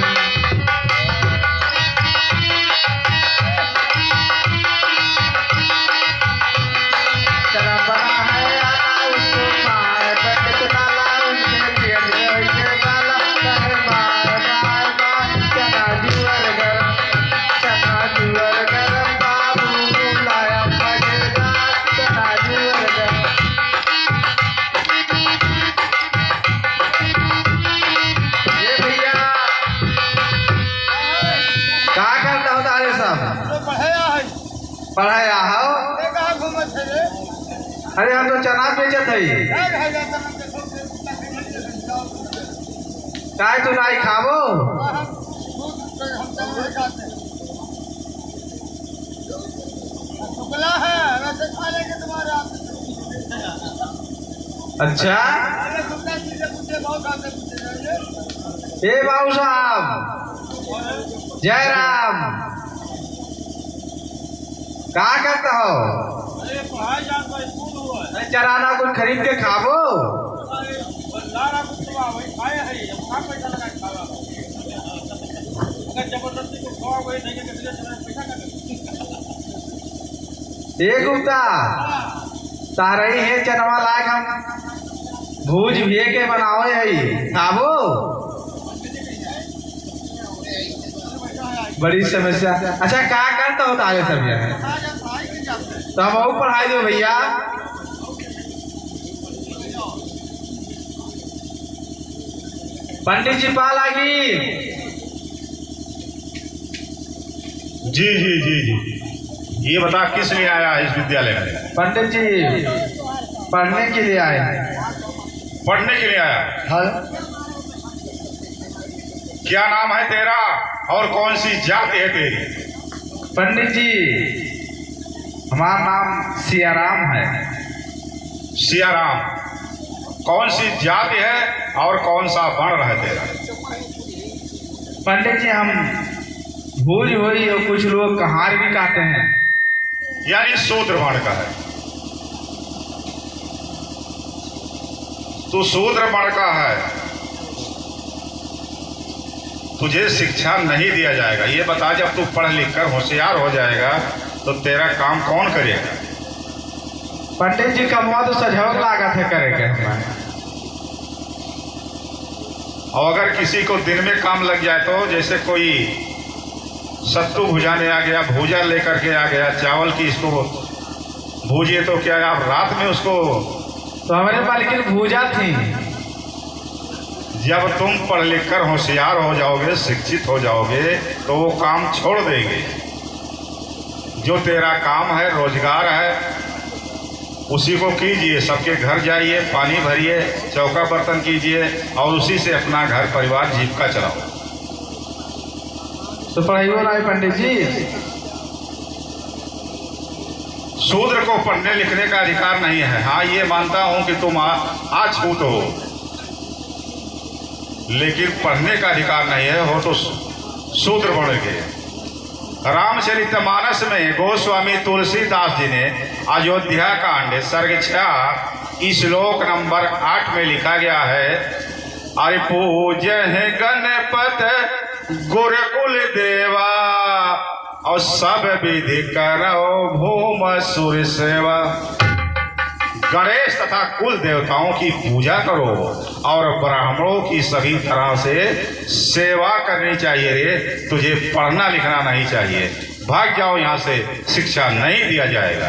चना बना है आटा उसको खाए, पंडित लाला उनके पेट में वैसे डाला, कहे बार बार बार। चना जुअर गरम, चना जुअर गरम बाबू मुलायम मजेदार, चना जुअर गरम। ये भैया क्या करता होता है सब? पढ़ाया हो? अरे हम तो चना बेचत है। काय तू नहीं खाबो? अच्छा, ए बाबू साहब, जय राम। क्या करता हो? अरे चराना कुछ खरीद के खाबो। एक गुप्ता तारही है चनवा लायक हम भूज भे के बनाओ है खाबो। बड़ी समस्या। अच्छा क्या करता होता है सब यार? तो हम और पढ़ाई दो भैया। पंडित जी पाल आगी। जी जी जी जी, ये बता किस लिए आया है इस विद्यालय में? पंडित जी पढ़ने के लिए आए हैं। पढ़ने के लिए आया। हाँ क्या नाम है तेरा और कौन सी जाति है तेरी? पंडित जी, हमारा नाम सियाराम है। सियाराम। कौन सी जाति है और कौन सा वर्ण है तेरा? पंडित जी, हम भूल हुई और कुछ लोग कहार भी कहते हैं। यानी शूद्र वर्ण का है। तू शूद्र वर्ण का है, तुझे शिक्षा नहीं दिया जाएगा। ये बता, जब तू पढ़ लिख कर होशियार हो जाएगा तो तेरा काम कौन करेगा? पंडित जी, कमवा तो सजौक लागत है करेंगे हमारे। और अगर किसी को दिन में काम लग जाए तो, जैसे कोई सत्तू भुजाने आ गया, भूजा लेकर के आ गया, चावल की इसको भूजिए, तो क्या आप रात में उसको? तो हमारे मालिक भूजा थी। जब तुम पढ़ लिख कर होशियार हो जाओगे, शिक्षित हो जाओगे, तो वो काम छोड़ देंगे। जो तेरा काम है, रोजगार है, उसी को कीजिए। सबके घर जाइए, पानी भरिए, चौका बर्तन कीजिए और उसी से अपना घर परिवार जीविका चलाओ। तो पढ़ाई हो रहा है पंडित जी। शूद्र को पढ़ने लिखने का अधिकार नहीं है। हाँ, ये मानता हूं कि तुम आज छूत हो, लेकिन पढ़ने का अधिकार नहीं है। हो तो शूद्र वर्ण के। रामचरितमानस में गोस्वामी तुलसीदास जी ने अयोध्या कांड सर्ग 6 श्लोक नंबर 8 में लिखा गया है, अरे पूज्य है गणपत गुरुकुल देवा और सब विधि करो भूम सूर्य सेवा। गणेश तथा कुल देवताओं की पूजा करो और ब्राह्मणों की सभी तरह से सेवा करनी चाहिए रे। तुझे पढ़ना लिखना नहीं चाहिए। भाग जाओ यहाँ से, शिक्षा नहीं दिया जाएगा।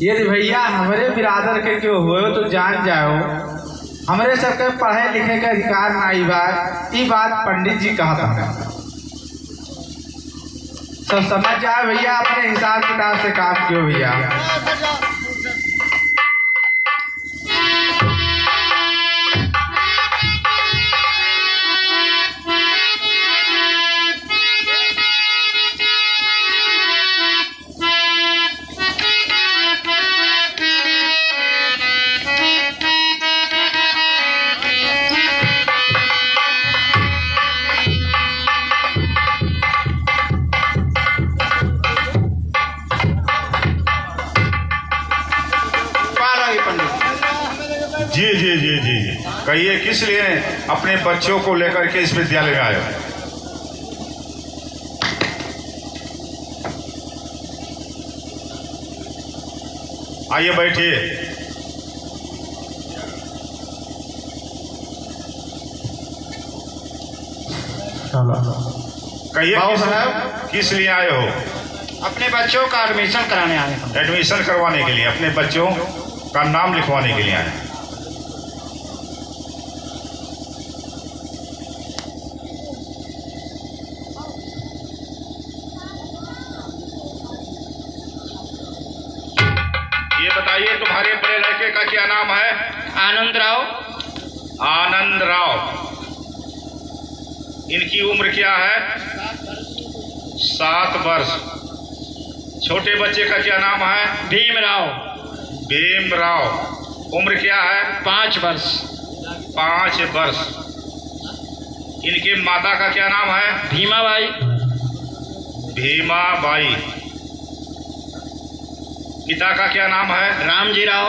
यदि भैया हमारे बिरादर के क्यों हुए तो जान जाओ, हमारे सबके पढ़े लिखे का अधिकार नहीं बा। ये बात पंडित जी कहा था। सब समझ जाए भैया, अपने हिसाब किताब से काम क्यों भैया। जी जी जी जी जी, कहिए किस लिए अपने बच्चों को लेकर के इस विद्यालय में आए हो? आइए बैठिए। कहिए किस लिए आए हो? अपने बच्चों का एडमिशन कराने आए हैं। एडमिशन करवाने के लिए, अपने बच्चों का नाम लिखवाने के लिए आए हैं। ये बताइए, तुम्हारे बड़े लड़के का क्या नाम है? आनंद राव। आनंद राव। इनकी उम्र क्या है? 7 वर्ष। छोटे बच्चे का क्या नाम है? भीमराव। भीमराव। उम्र क्या है? 5 वर्ष। 5 वर्ष। इनके माता का क्या नाम है? भीमाबाई। भीमाबाई। पिता का क्या नाम है? रामजी राव।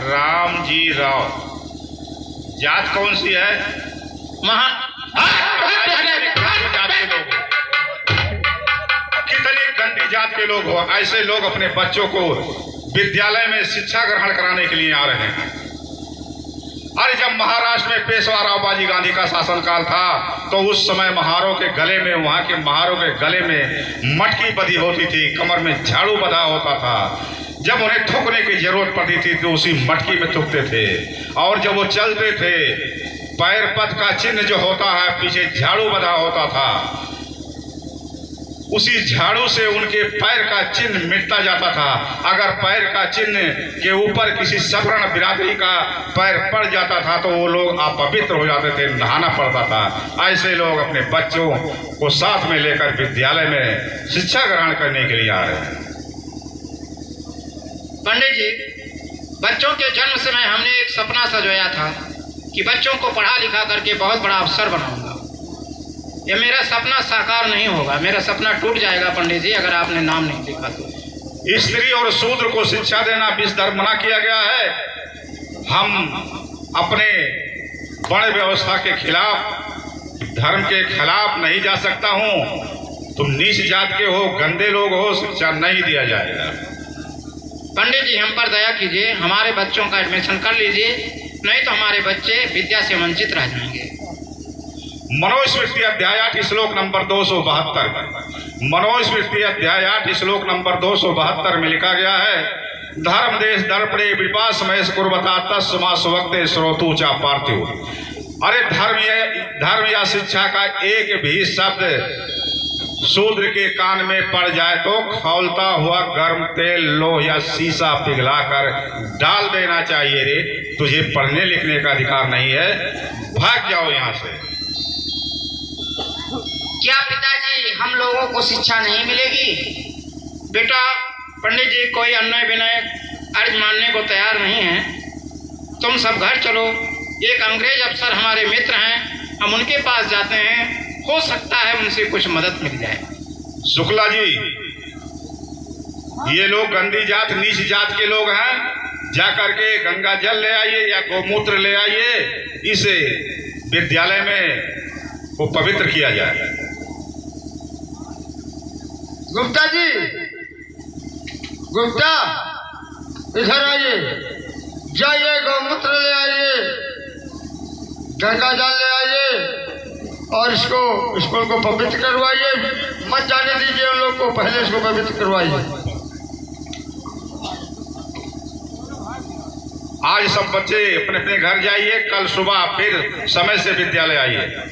रामजी राव। जात कौन सी है? कितनी गंदी जात के लोग हो। ऐसे लोग अपने बच्चों को विद्यालय में शिक्षा ग्रहण कराने के लिए आ रहे हैं। अरे जब महाराष्ट्र में पेशवा राव बाजी गांधी का शासनकाल था तो उस समय महारों के गले में, वहां के महारों के गले में मटकी बंधी होती थी, कमर में झाड़ू बंधा होता था। जब उन्हें थूकने की जरूरत पड़ती थी तो उसी मटकी में थूकते थे। और जब वो चलते थे, पैर पद का चिन्ह जो होता है, पीछे झाड़ू बंधा होता था। उसी झाड़ू से उनके पैर का चिन्ह मिटता जाता था। अगर पैर का चिन्ह के ऊपर किसी सवर्ण बिरादरी का पैर पड़ जाता था तो वो लोग अपवित्र हो जाते थे, नहाना पड़ता था। ऐसे लोग अपने बच्चों को साथ में लेकर विद्यालय में शिक्षा ग्रहण करने के लिए आ रहे हैं। पंडित जी, बच्चों के जन्म समय हमने एक सपना सजोया था कि बच्चों को पढ़ा लिखा करके बहुत बड़ा अफसर बनाऊंगा। ये मेरा सपना साकार नहीं होगा, मेरा सपना टूट जाएगा पंडित जी, अगर आपने नाम नहीं लिखा तो। स्त्री और शूद्र को शिक्षा देना विश्व धर्म मना किया गया है। हम अपने बड़े व्यवस्था के खिलाफ, धर्म के खिलाफ नहीं जा सकता हूँ। तुम नीच जात के हो, गंदे लोग हो, शिक्षा नहीं दिया जाएगा। पंडित जी, हम पर दया कीजिए, हमारे बच्चों का एडमिशन कर लीजिए, नहीं तो हमारे बच्चे विद्या से वंचित रह जाएंगे। मनोस्मृति अध्याय 8 श्लोक नंबर 272 मनोस्मृति अध्याय 8 श्लोक नंबर 272 में लिखा गया है, धर्म देश दर्पणे विपास महेश कुर्वता तस्मा सुवक्ते स्रोतु चा पार्थिव। अरे धर्म या शिक्षा का एक भी शब्द शूद्र के कान में पड़ जाए तो खौलता हुआ गर्म तेल, लोह या शीशा पिघलाकर डाल देना चाहिए। रे, तुझे पढ़ने लिखने का अधिकार नहीं है, भाग जाओ यहाँ से। क्या पिताजी, हम लोगों को शिक्षा नहीं मिलेगी? बेटा, पंडित जी कोई अन्याय विनय अर्ज मानने को तैयार नहीं है। तुम सब घर चलो, एक अंग्रेज अफसर हमारे मित्र हैं, हम उनके पास जाते हैं, हो सकता है उनसे कुछ मदद मिल जाए। शुक्ला जी, ये लोग गंदी जात, नीच जात के लोग हैं। जा करके गंगा जल ले आइए या गोमूत्र ले आइए, इसे विद्यालय में को पवित्र किया जाए। गुप्ता जी, गुप्ता इधर आइए, जाइए गौमूत्र ले आइए, गंगा जल ले आइए और इसको को पवित्र करवाइए। मत जाने दीजिए उन लोग को, पहले इसको पवित्र करवाइए। आज सब बच्चे अपने अपने घर जाइए, कल सुबह फिर समय से विद्यालय आइए।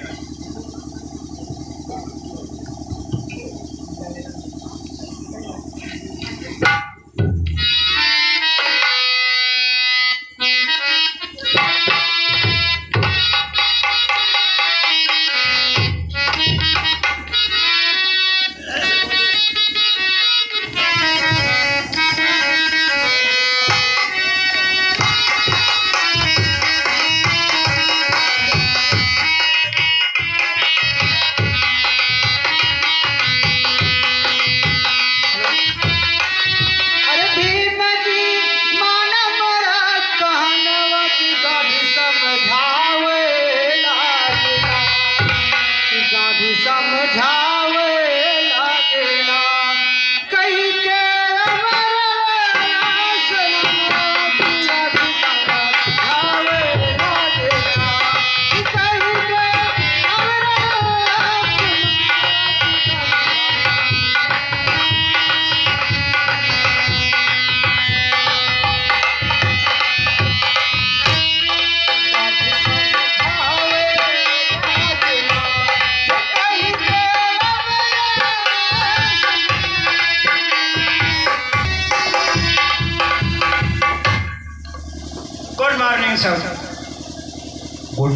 Good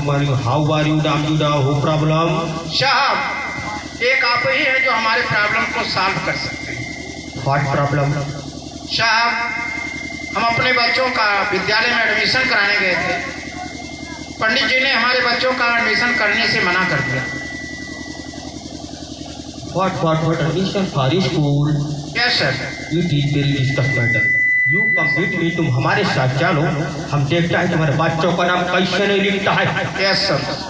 morning, how are you डा हो प्रॉब्लम? साहब, एक आप ही है जो हमारे प्रॉब्लम को सॉल्व कर सकते हैं। What problem? साहब, हम अपने बच्चों का विद्यालय में एडमिशन कराने गए थे, पंडित जी ने हमारे बच्चों का एडमिशन करने से मना कर दिया। What admission for school? Yes sir. You will discuss matter. You come with me, तुम हमारे साथ चलो, हम देखता है तुम्हारे बच्चों का नाम कैसे नहीं लिखता है। Yes sir.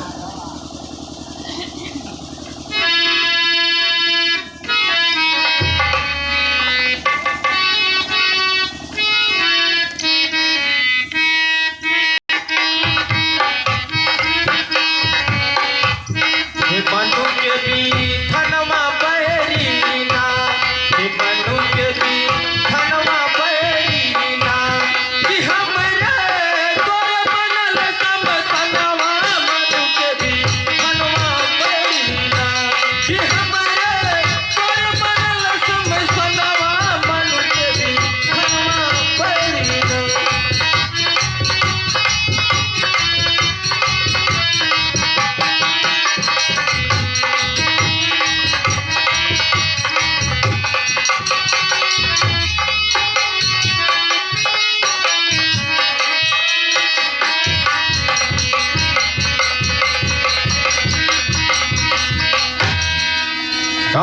कि हमरा तोर बनल सब संगवा मधु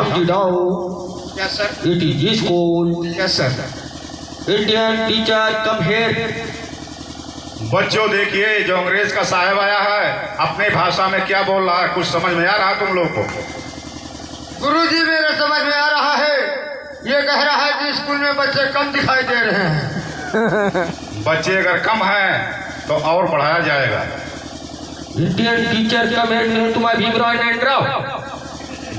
समझ जाओ yes sir. It is school yes sir. Indian teacher come here. बच्चों देखिए, जो अंग्रेज का साहब आया है अपने भाषा में क्या बोल रहा है, कुछ समझ में आ रहा है तुम लोग को? गुरुजी मेरे समझ में आ रहा है, ये कह रहा है कि स्कूल में बच्चे कम दिखाई दे रहे हैं। बच्चे अगर कम हैं तो और बढ़ाया जाएगा। इंडियन टीचर कम हियर तुम्हारा भीमराव एंड राव।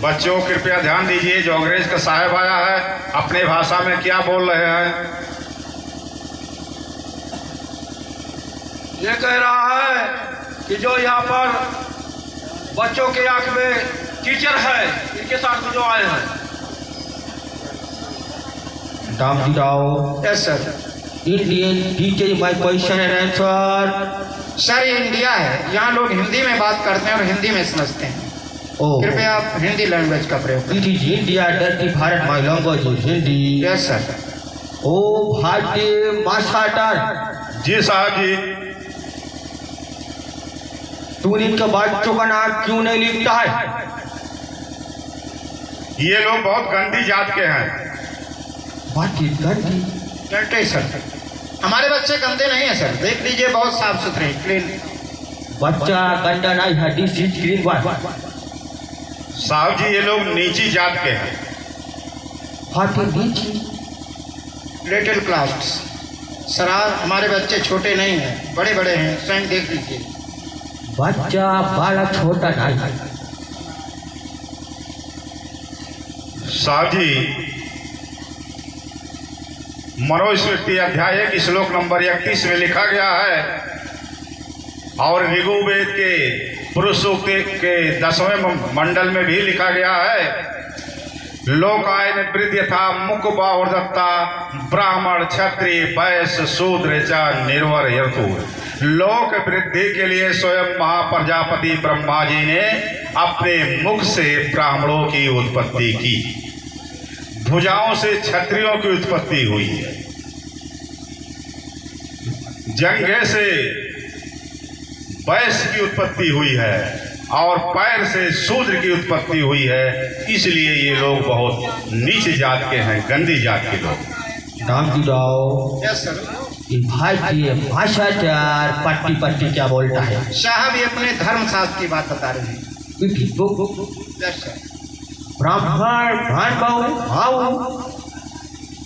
बच्चों कृपया ध्यान दीजिए, जो अंग्रेज का साहब आया है अपने भाषा में क्या बोल रहे हैं। ये कह रहा है कि जो यहाँ पर बच्चों के आंख में टीचर है, इनके साथ में जो आए हैं। Damji Rao. Yes sir. Indian teacher my question and answer. Sir ये इंडिया है, यहाँ लोग हिंदी में बात करते हैं और हिंदी में समझते हैं। ओह, कृपया आप हिंदी लैंग्वेज का प्रयोग करें। इट इज इंडिया डर्टी Bharat my language is Hindi. Yes sir. ओ भारतीय मास्टर, जी साहब जी। तूने इनके बच्चों का नाम क्यों नहीं लिखता है? ये लोग बहुत गंदी जात के हैं। बात गंदी? डरते सर, हमारे बच्चे गंदे नहीं हैं सर, देख लीजिए बहुत साफ सुथरे क्लीन। बच्चा गंदा नहीं है, दिस इज क्लीन वन। साहब जी ये लोग नीची जात के हैं। बात नीची? लिटिल क्लास सर, हमारे बच्चे छोटे नहीं हैं, बड़े बड़े हैं, स्वयं देख लीजिए। बच्चा बड़ा छोटा नहीं है। साहब जी मनोस्मृति अध्याय 1 श्लोक नंबर 31 में लिखा गया है और ऋग्वेद के पुरुष सूक्त के 10वें मंडल में भी लिखा गया है, लोकायन वृद्ध यथा मुख बाहुर्दत्ता ब्राह्मण क्षत्रिय वैश्य शूद्र च निर्वर यतु। लोक वृद्धि के लिए स्वयं महाप्रजापति ब्रह्मा जी ने अपने मुख से ब्राह्मणों की उत्पत्ति की, भुजाओं से क्षत्रियों की उत्पत्ति हुई है, जंघे से वैश्य की उत्पत्ति हुई है और पैर से शूद्र की उत्पत्ति हुई है। इसलिए ये लोग बहुत नीच जात के हैं, गंदी जात के लोग। नाम जी जाओ। Yes sir. भारतीय भाषाचार पट्टी पट्टी क्या बोलता है? साहब ये अपने धर्मशास्त्र की बात बता रहे हैं। Yes sir. ब्राह्मण भाव भाव।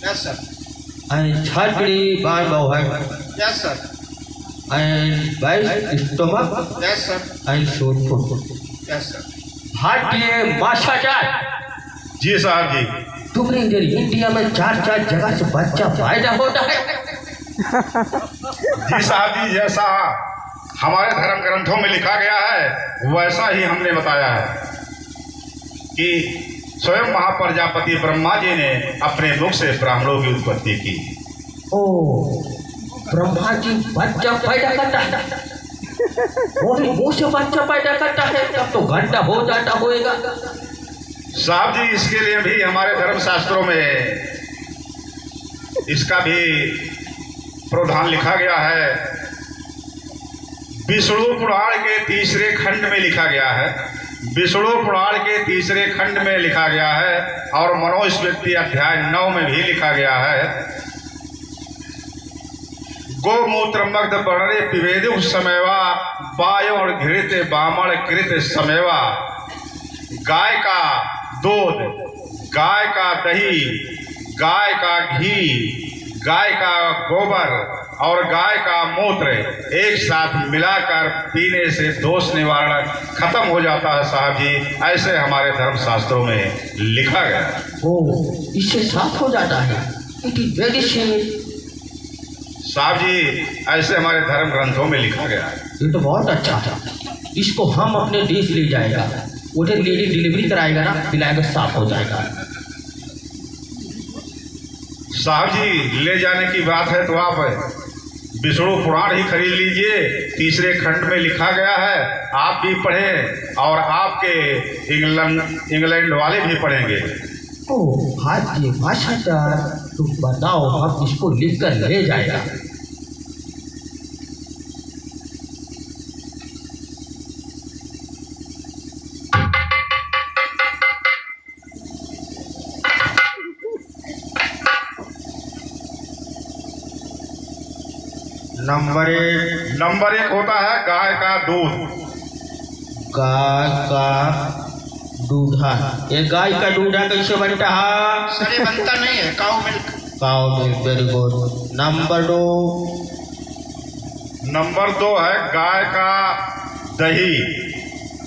Yes sir. क्षत्रिय भाव है। Yes sir. and by stomach yes sir. and short food. Yes sir. भारतीय भाषाचार। जी साहब जी। तुमने इधर इंडिया में 4-4 जगह से बच्चा पैदा होता है। जी साहब जी, जैसा हमारे धर्म ग्रंथों में लिखा गया है वैसा ही हमने बताया है कि स्वयं महाप्रजापति ब्रह्मा जी ने अपने मुख से ब्राह्मणों की उत्पत्ति की। ओ, ब्रह्मा जी बच्चा पैदा करता है, वो भी मुंह से बच्चा पैदा करता है, तब तो घंटा हो जाता होगा। साहब जी इसके लिए भी हमारे धर्म शास्त्रों में इसका भी प्रावधान लिखा गया है। विष्णु पुराण के 3 खंड में लिखा गया है, विष्णु पुराण के 3 खंड में लिखा गया है और मनोस्मृति अध्याय 9 में भी लिखा गया है, गोमूत्र मग्ध वर्णे पिबेदु समेवा वायोर घृत बामण कृत समेवा। गाय का दूध, गाय का दही, गाय का घी, गाय का गोबर और गाय का मूत्र एक साथ मिलाकर पीने से दोष निवारण खत्म हो जाता है। साहब जी ऐसे हमारे धर्म शास्त्रों में लिखा गया है। ओ, इससे साफ हो जाता है। It is medicine. साहब जी ऐसे हमारे धर्म ग्रंथों में लिखा गया है। ये तो बहुत अच्छा था, इसको हम अपने देश ले जाएगा, उधर लेडी डिलीवरी कराएगा ना, पिलाएगा, साफ हो जाएगा। साहब जी ले जाने की बात है तो आप विष्णु पुराण ही खरीद लीजिए, 3 खंड में लिखा गया है, आप भी पढ़ें और आपके इंग्लैंड वाले भी पढ़ेंगे। ओ, भारतीय भाषाचार, तुम बताओ, हम इसको लिख कर ले जाएगा। नंबर 1 नंबर 1 होता है गाय का दूध। गाय का दूधा। ये गाय का दूधा कैसे बनता है? सर ये बनता नहीं है, cow milk. Cow milk, very good. Number 2 number 2 है गाय का दही।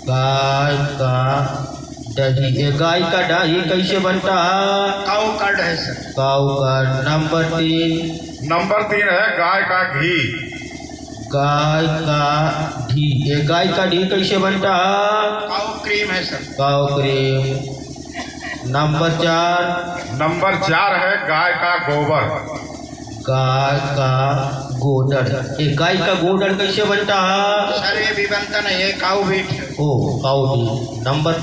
गाय का दही। ये गाय का दही कैसे बनता है? काऊ कर्ड है सर। काऊ का। नंबर 3 नंबर 3 है गाय का घी। गाय का घी। ये गाय का घी कैसे बनता है? काऊ क्रीम है सर। काऊ क्रीम। नंबर 4 है गाय का गोबर। गाय का गोबर। ये गाय का गोबर कैसे बनता है? सर ये भी बनता नहीं है, काऊ वीट है। ओ, काऊ घी। नंबर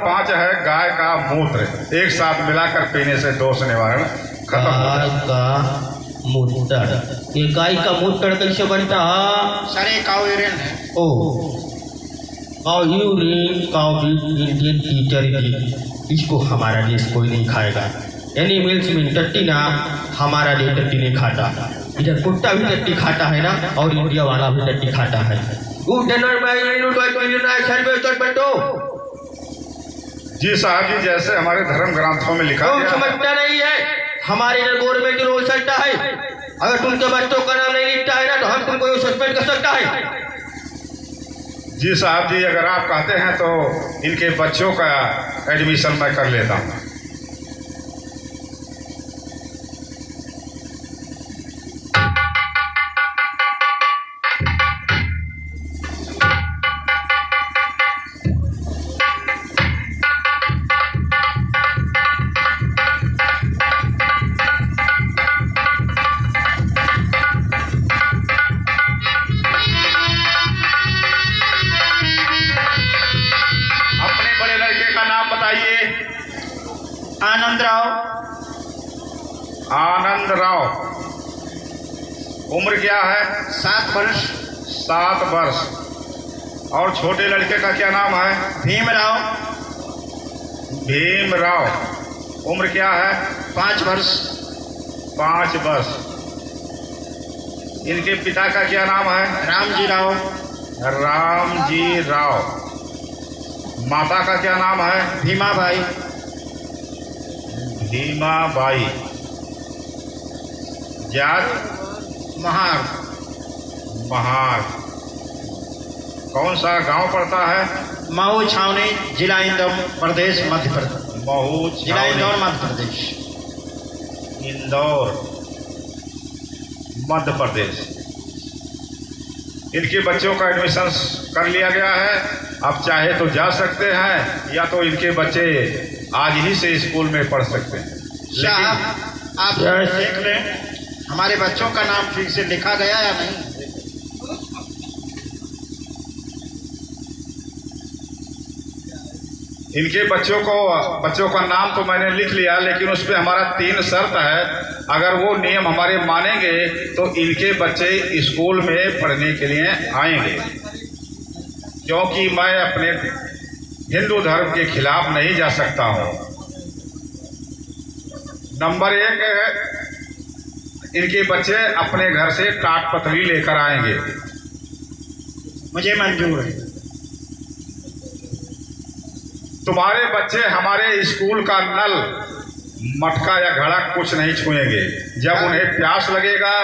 5 है गाय का मूत्र। एक साथ मिलाकर पीने से दोष निवारण खत्म हो गाय जाता है। का मूत्र। ये गाय का मूत्र कैसे बनता है? सर ये काऊ यूरिन है। ओ, काऊ यूरिन, काऊ इंडियन टीचर। इसको हमारा देश कोई नहीं खाएगा। एनिमल्स में टट्टी ना, हमारा देश टट्टी नहीं खाता। इधर कुत्ता भी टट्टी खाता है ना, और इंडिया वाला भी टट्टी खाता है। जी साहब जी, जैसे हमारे धर्म ग्रंथों में लिखा गया है। समझता नहीं है, हमारे इधर गवर्नमेंट रूल चलता है। अगर तुमके बच्चों का नाम नहीं लिखता है ना, तो हम तुमको सस्पेंड कर सकता है। जी साहब जी, अगर आप कहते हैं तो इनके बच्चों का एडमिशन मैं कर लेता हूँ। आनंद राव। आनंद राव। उम्र क्या है? 7 वर्ष। 7 वर्ष। और छोटे लड़के का क्या नाम है? भीमराव। भीमराव। उम्र क्या है? 5 वर्ष। 5 वर्ष। इनके पिता का क्या नाम है? रामजी राव। रामजी राव। माता का क्या नाम है? भीमाबाई। भीमाबाई। जात? महार। महार। कौन सा गांव पड़ता है? महू छावनी, जिला इंदौर, प्रदेश मध्य प्रदेश। महू जिला इंदौर, मध्य प्रदेश। इंदौर, मध्य प्रदेश। इनके बच्चों का एडमिशन कर लिया गया है। आप चाहे तो जा सकते हैं, या तो इनके बच्चे आज ही से स्कूल में पढ़ सकते हैं। साहब आप देख लें हमारे बच्चों का नाम ठीक से लिखा गया या नहीं। इनके बच्चों का नाम तो मैंने लिख लिया, लेकिन उस पर हमारा 3 शर्त है। अगर वो नियम हमारे मानेंगे तो इनके बच्चे स्कूल में पढ़ने के लिए आएंगे, क्योंकि मैं अपने हिंदू धर्म के खिलाफ नहीं जा सकता हूँ। नंबर 1 है, इनके बच्चे अपने घर से टाट पतली लेकर आएंगे। मुझे मंजूर है। तुम्हारे बच्चे हमारे स्कूल का नल, मटका या घड़ा कुछ नहीं छुएंगे। जब उन्हें प्यास लगेगा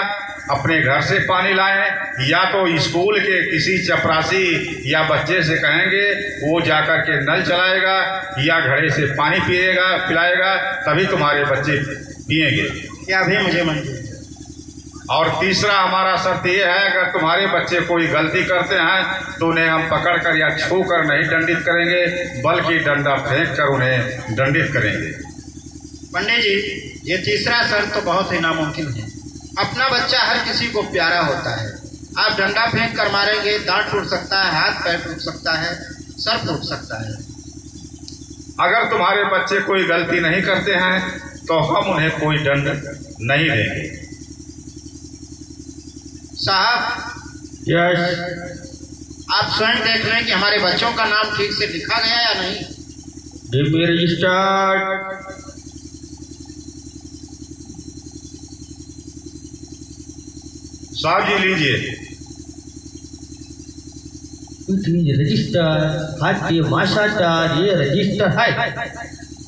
अपने घर से पानी लाएं, या तो स्कूल के किसी चपरासी या बच्चे से कहेंगे, वो जाकर के नल चलाएगा या घड़े से पानी पिलाएगा, तभी तुम्हारे बच्चे पिएंगे। क्या भी मुझे मंजूर है। और तीसरा हमारा शर्त ये है, अगर तुम्हारे बच्चे कोई गलती करते हैं तो उन्हें हम पकड़कर या छू कर नहीं दंडित करेंगे, बल्कि डंडा फेंक कर उन्हें दंडित करेंगे। पंडित जी, ये तीसरा शर्त तो बहुत ही नामुमकिन है। अपना बच्चा हर किसी को प्यारा होता है। आप डंडा फेंक कर मारेंगे, दांत टूट सकता है, हाथ पैर टूट सकता है, सर टूट सकता है। अगर तुम्हारे बच्चे कोई गलती नहीं करते हैं तो हम उन्हें कोई दंड नहीं देंगे। साहब यस, आप स्वयं देख लें कि हमारे बच्चों का नाम ठीक से लिखा गया या नहीं। Give me registered. साहब जी लीजिए। रजिस्टर भारतीय माशाचार ये रजिस्टर है।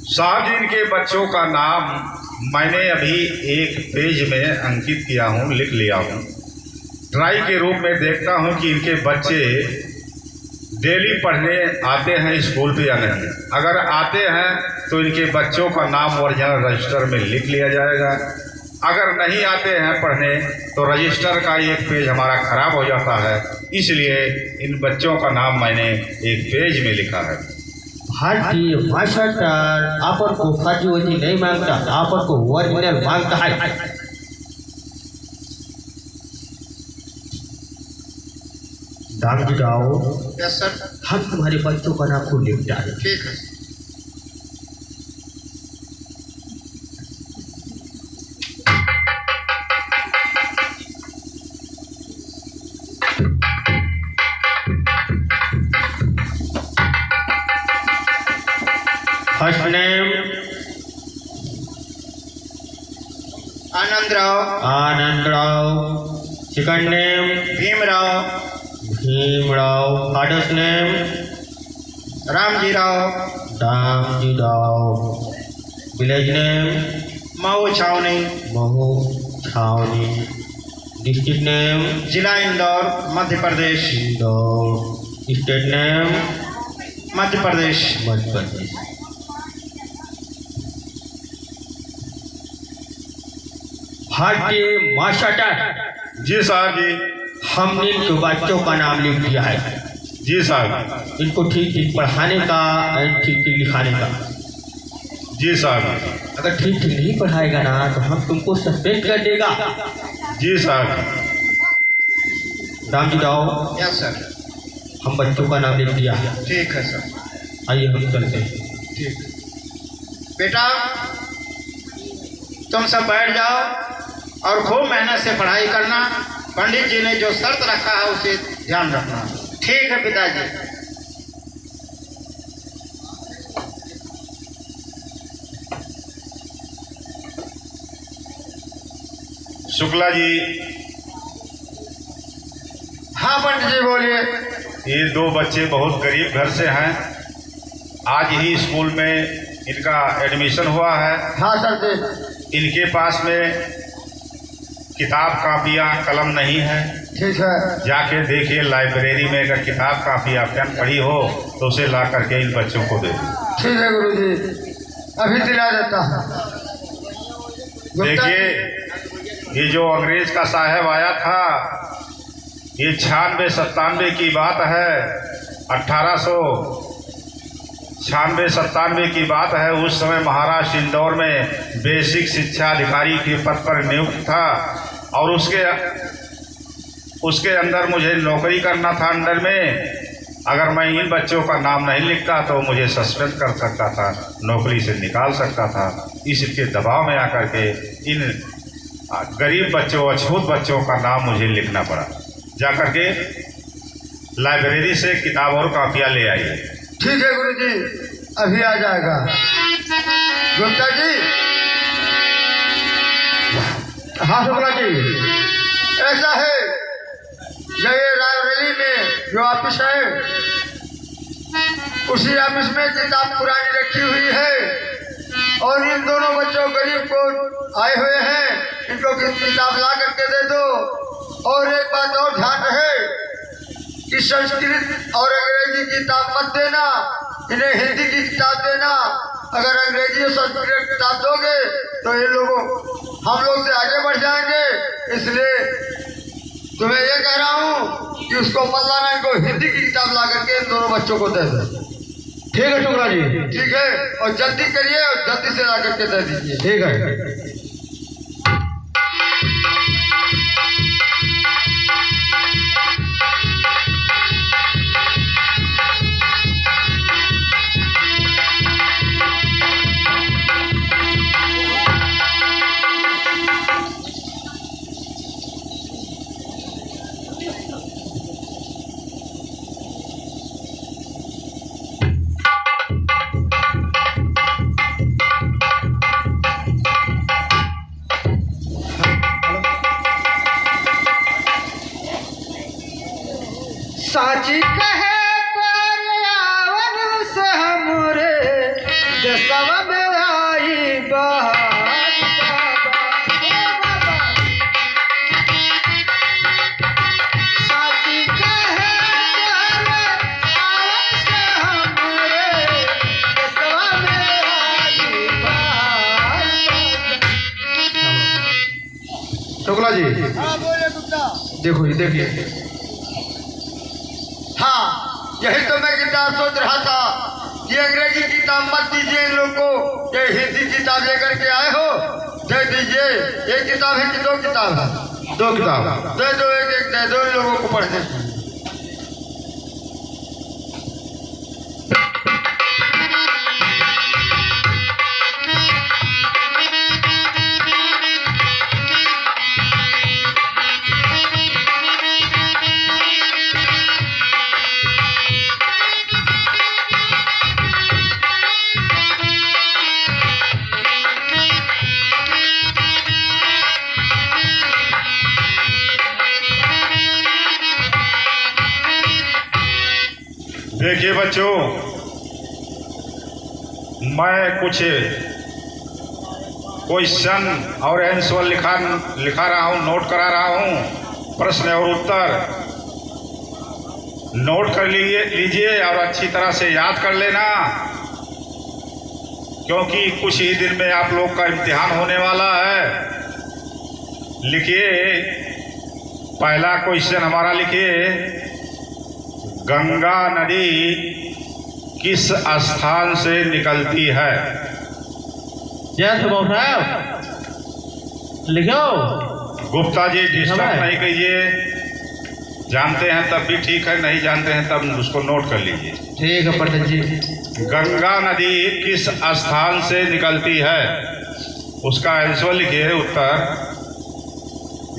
साहब जी इनके बच्चों का नाम मैंने अभी एक पेज में अंकित किया हूँ, लिख लिया हूँ। ट्राई के रूप में देखता हूँ कि इनके बच्चे डेली पढ़ने आते हैं स्कूल पे या नहीं। अगर आते हैं तो इनके बच्चों का नाम ओरिजिनल रजिस्टर में लिख लिया जाएगा। अगर नहीं आते हैं पढ़ने तो रजिस्टर का एक पेज हमारा खराब हो जाता है, इसलिए इन बच्चों का नाम मैंने एक पेज में लिखा है। भारतीय भाषाचार आपन को फर्जी वर्जी नहीं मांगता, आपन को ओरिजिनल मांगता है। दाम जी जाओ। Yes sir. हम तुम्हारे बच्चों का नाम खुद लिख डाले। ठीक है। First name Anandrao. Anandrao. Second name Bhimrao. Bhimrao. Father's name Ramji Rao. Ramji Rao. Village name Mau छावनी। महू छावनी। डिस्ट्रिक्ट नेम जिला इंदौर मध्य प्रदेश। इंदौर। State name Madhya Pradesh. मध्य प्रदेश। भारतीय माशाचार जी साहब जी। हमने इनके बच्चों का नाम लिख दिया है। जी साहब। इनको ठीक ठीक पढ़ाने का और ठीक ठीक लिखाने का। जी साहब। अगर ठीक ठीक नहीं पढ़ाएगा ना तो हम तुमको सस्पेंड कर देगा। जी साहब। राम जी जाओ। Yes sir. हम बच्चों का नाम लिख दिया है। ठीक है सर। आइए हम चलते हैं। ठीक। बेटा तुम सब बैठ जाओ और खूब मेहनत से पढ़ाई करना। पंडित जी ने जो शर्त रखा है उसे ध्यान रखना। ठीक है पिताजी। शुक्ला जी। हाँ पंडित जी बोलिए। ये दो बच्चे बहुत गरीब घर से हैं। आज ही स्कूल में इनका एडमिशन हुआ है। हाँ सर जी। इनके पास में किताब कापियाँ कलम नहीं है। ठीक है। जाके देखिए लाइब्रेरी में, अगर किताब कापियाँ पेन पड़ी हो तो उसे ला करके इन बच्चों को दे दो। ठीक है गुरुजी, अभी दिला देता हूँ। देखिए ये जो अंग्रेज का साहब आया था, ये 96-97 की बात है। 1896-97 की बात है। उस समय महाराष्ट्र इंदौर में बेसिक शिक्षा अधिकारी के पद पर नियुक्त था और उसके अंदर मुझे नौकरी करना था अंडर में। अगर मैं इन बच्चों का नाम नहीं लिखता तो मुझे सस्पेंड कर सकता था, नौकरी से निकाल सकता था। इसके दबाव में आकर के इन गरीब बच्चों, अछूत बच्चों का नाम मुझे लिखना पड़ा। जाकर के लाइब्रेरी से किताब और कापियाँ ले आइए। ठीक है गुरुजी, अभी आ जाएगा। गुप्ता जी। हाँ शुक्ला जी। ऐसा है, ये रायबरेली में जो ऑफिस है, उसी ऑफिस में किताब पुरानी रखी हुई है और इन दोनों बच्चों गरीब को आए हुए हैं, इनको किताब ला करके दे दो। और एक बात और ध्यान रहे कि संस्कृत और अंग्रेजी की किताब मत देना, इन्हें हिंदी की किताब देना। अगर अंग्रेजी और संस्कृत की किताब दोगे तो ये हम लोग से आगे बढ़ जाएंगे। इसलिए तुम्हें ये कह रहा हूँ कि उसको मत लाना, इनको हिंदी की किताब ला करके इन दोनों बच्चों को दे दो। ठीक है शुक्ला जी। ठीक है, और जल्दी करिए और जल्दी से ला करके दे दीजिए। ठीक है। साची कहे पर्यावन से हमरे देशवा में आई बहार साची कहे पर्यावन से हमरे देशवा में आई बहार। शुक्ला जी देखो ये देखिए। हाँ, यही तो मैं किताब सोच रहा था कि अंग्रेजी किताब मत दीजिए इन लोग को, ये हिंदी किताब लेकर के आए हो, दे दीजिए। एक किताब है कि दो किताब है? 2 किताब दे दो, एक दे दो इन लोगों को पढ़ने को। देखिए बच्चों, मैं कुछ क्वेश्चन और आंसर लिखा रहा हूँ, नोट करा रहा हूँ। प्रश्न और उत्तर नोट कर लीजिए और अच्छी तरह से याद कर लेना, क्योंकि कुछ ही दिन में आप लोग का इम्तिहान होने वाला है। लिखिए, पहला क्वेश्चन हमारा लिखिए, गंगा नदी किस स्थान से निकलती है? जय बाबू साहब लिखो। गुप्ता जी डिस्टर्ब नहीं कीजिए, जानते हैं तब भी ठीक है, नहीं जानते हैं तब उसको नोट कर लीजिए। ठीक है पंडित जी। गंगा नदी किस स्थान से निकलती है? उसका आंसर लिखिए। उत्तर,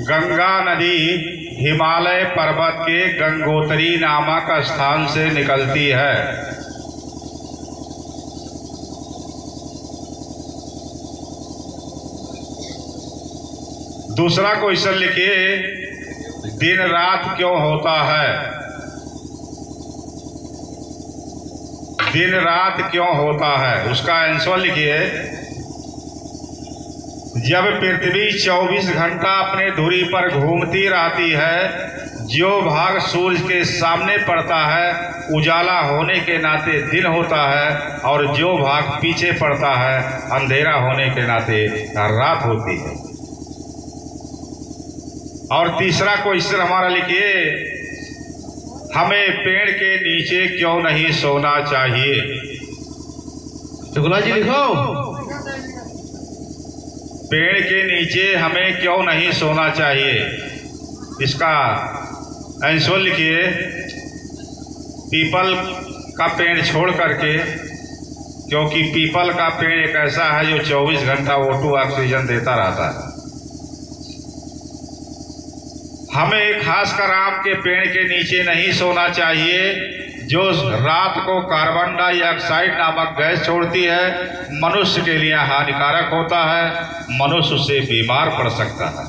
गंगा नदी हिमालय पर्वत के गंगोत्री नामक स्थान से निकलती है। दूसरा क्वेश्चन लिखिए, दिन रात क्यों होता है? दिन रात क्यों होता है? उसका आंसर लिखिए। जब पृथ्वी 24 घंटा अपने धुरी पर घूमती रहती है, जो भाग सूर्य के सामने पड़ता है उजाला होने के नाते दिन होता है, और जो भाग पीछे पड़ता है अंधेरा होने के नाते रात होती है। और तीसरा क्वेश्चन हमारा लिखिए, हमें पेड़ के नीचे क्यों नहीं सोना चाहिए? शुक्ला जी लिखो। पेड़ के नीचे हमें क्यों नहीं सोना चाहिए? इसका आंसर लिखिए। पीपल का पेड़ छोड़ करके, क्योंकि पीपल का पेड़ एक ऐसा है जो 24 घंटा O2 ऑक्सीजन देता रहता है। हमें खासकर आम के पेड़ के नीचे नहीं सोना चाहिए, जो रात को कार्बन डाइऑक्साइड नामक गैस छोड़ती है, मनुष्य के लिए हानिकारक होता है, मनुष्य उससे बीमार पड़ सकता है।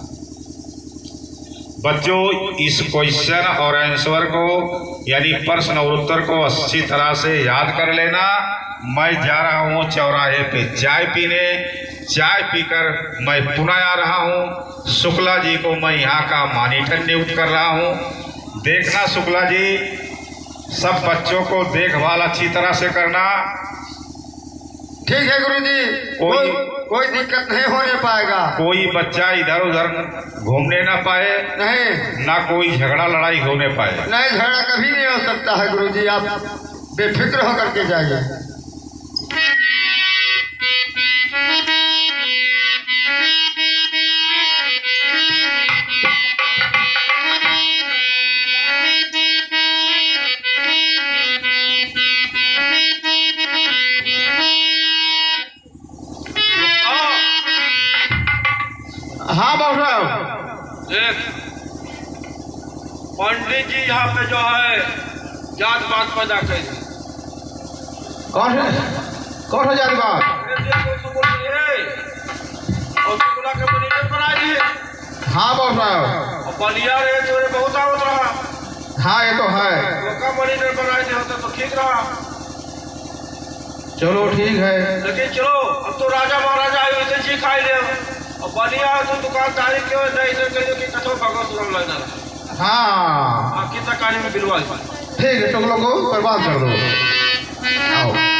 बच्चों, इस क्वेश्चन और आंसर को यानी प्रश्न और उत्तर को अच्छी तरह से याद कर लेना। मैं जा रहा हूँ चौराहे पे चाय पीने, चाय पीकर मैं पुनः आ रहा हूँ। शुक्ला जी को मैं यहाँ का मॉनिटर नियुक्त कर रहा हूँ। देखना शुक्ला जी, सब बच्चों को देखभाल अच्छी तरह से करना। ठीक है गुरुजी, कोई दिक्कत नहीं होने पाएगा। कोई बच्चा इधर उधर घूमने ना पाए, नहीं, ना कोई झगड़ा लड़ाई होने पाए। नहीं, झगड़ा कभी नहीं हो सकता है गुरुजी, आप बेफिक्र होकर के जाइए। हाँ बाबू साहब। देख, पंडित जी यहाँ पे जो है जात पात पैदा कर दी। कौन है जाती बात? हाँ बाबू साहब। बलिया रे तोरे बहुत आवत रहा। हाँ ये तो है। मक्का मॉनिटर बनाए थे होता तो ठीक रहा। चलो ठीक है। लेकिन चलो अब तो राजा महाराजा आए वैसे जी खाई ले और बढ़िया तो दुकानदारी क्यों नहीं इधर कहीं कि कठोर भगत सुन लगना। हाँ आपकी तक कहानी में बिलवा ठीक है, तुम लोग को बर्बाद कर दो। आओ।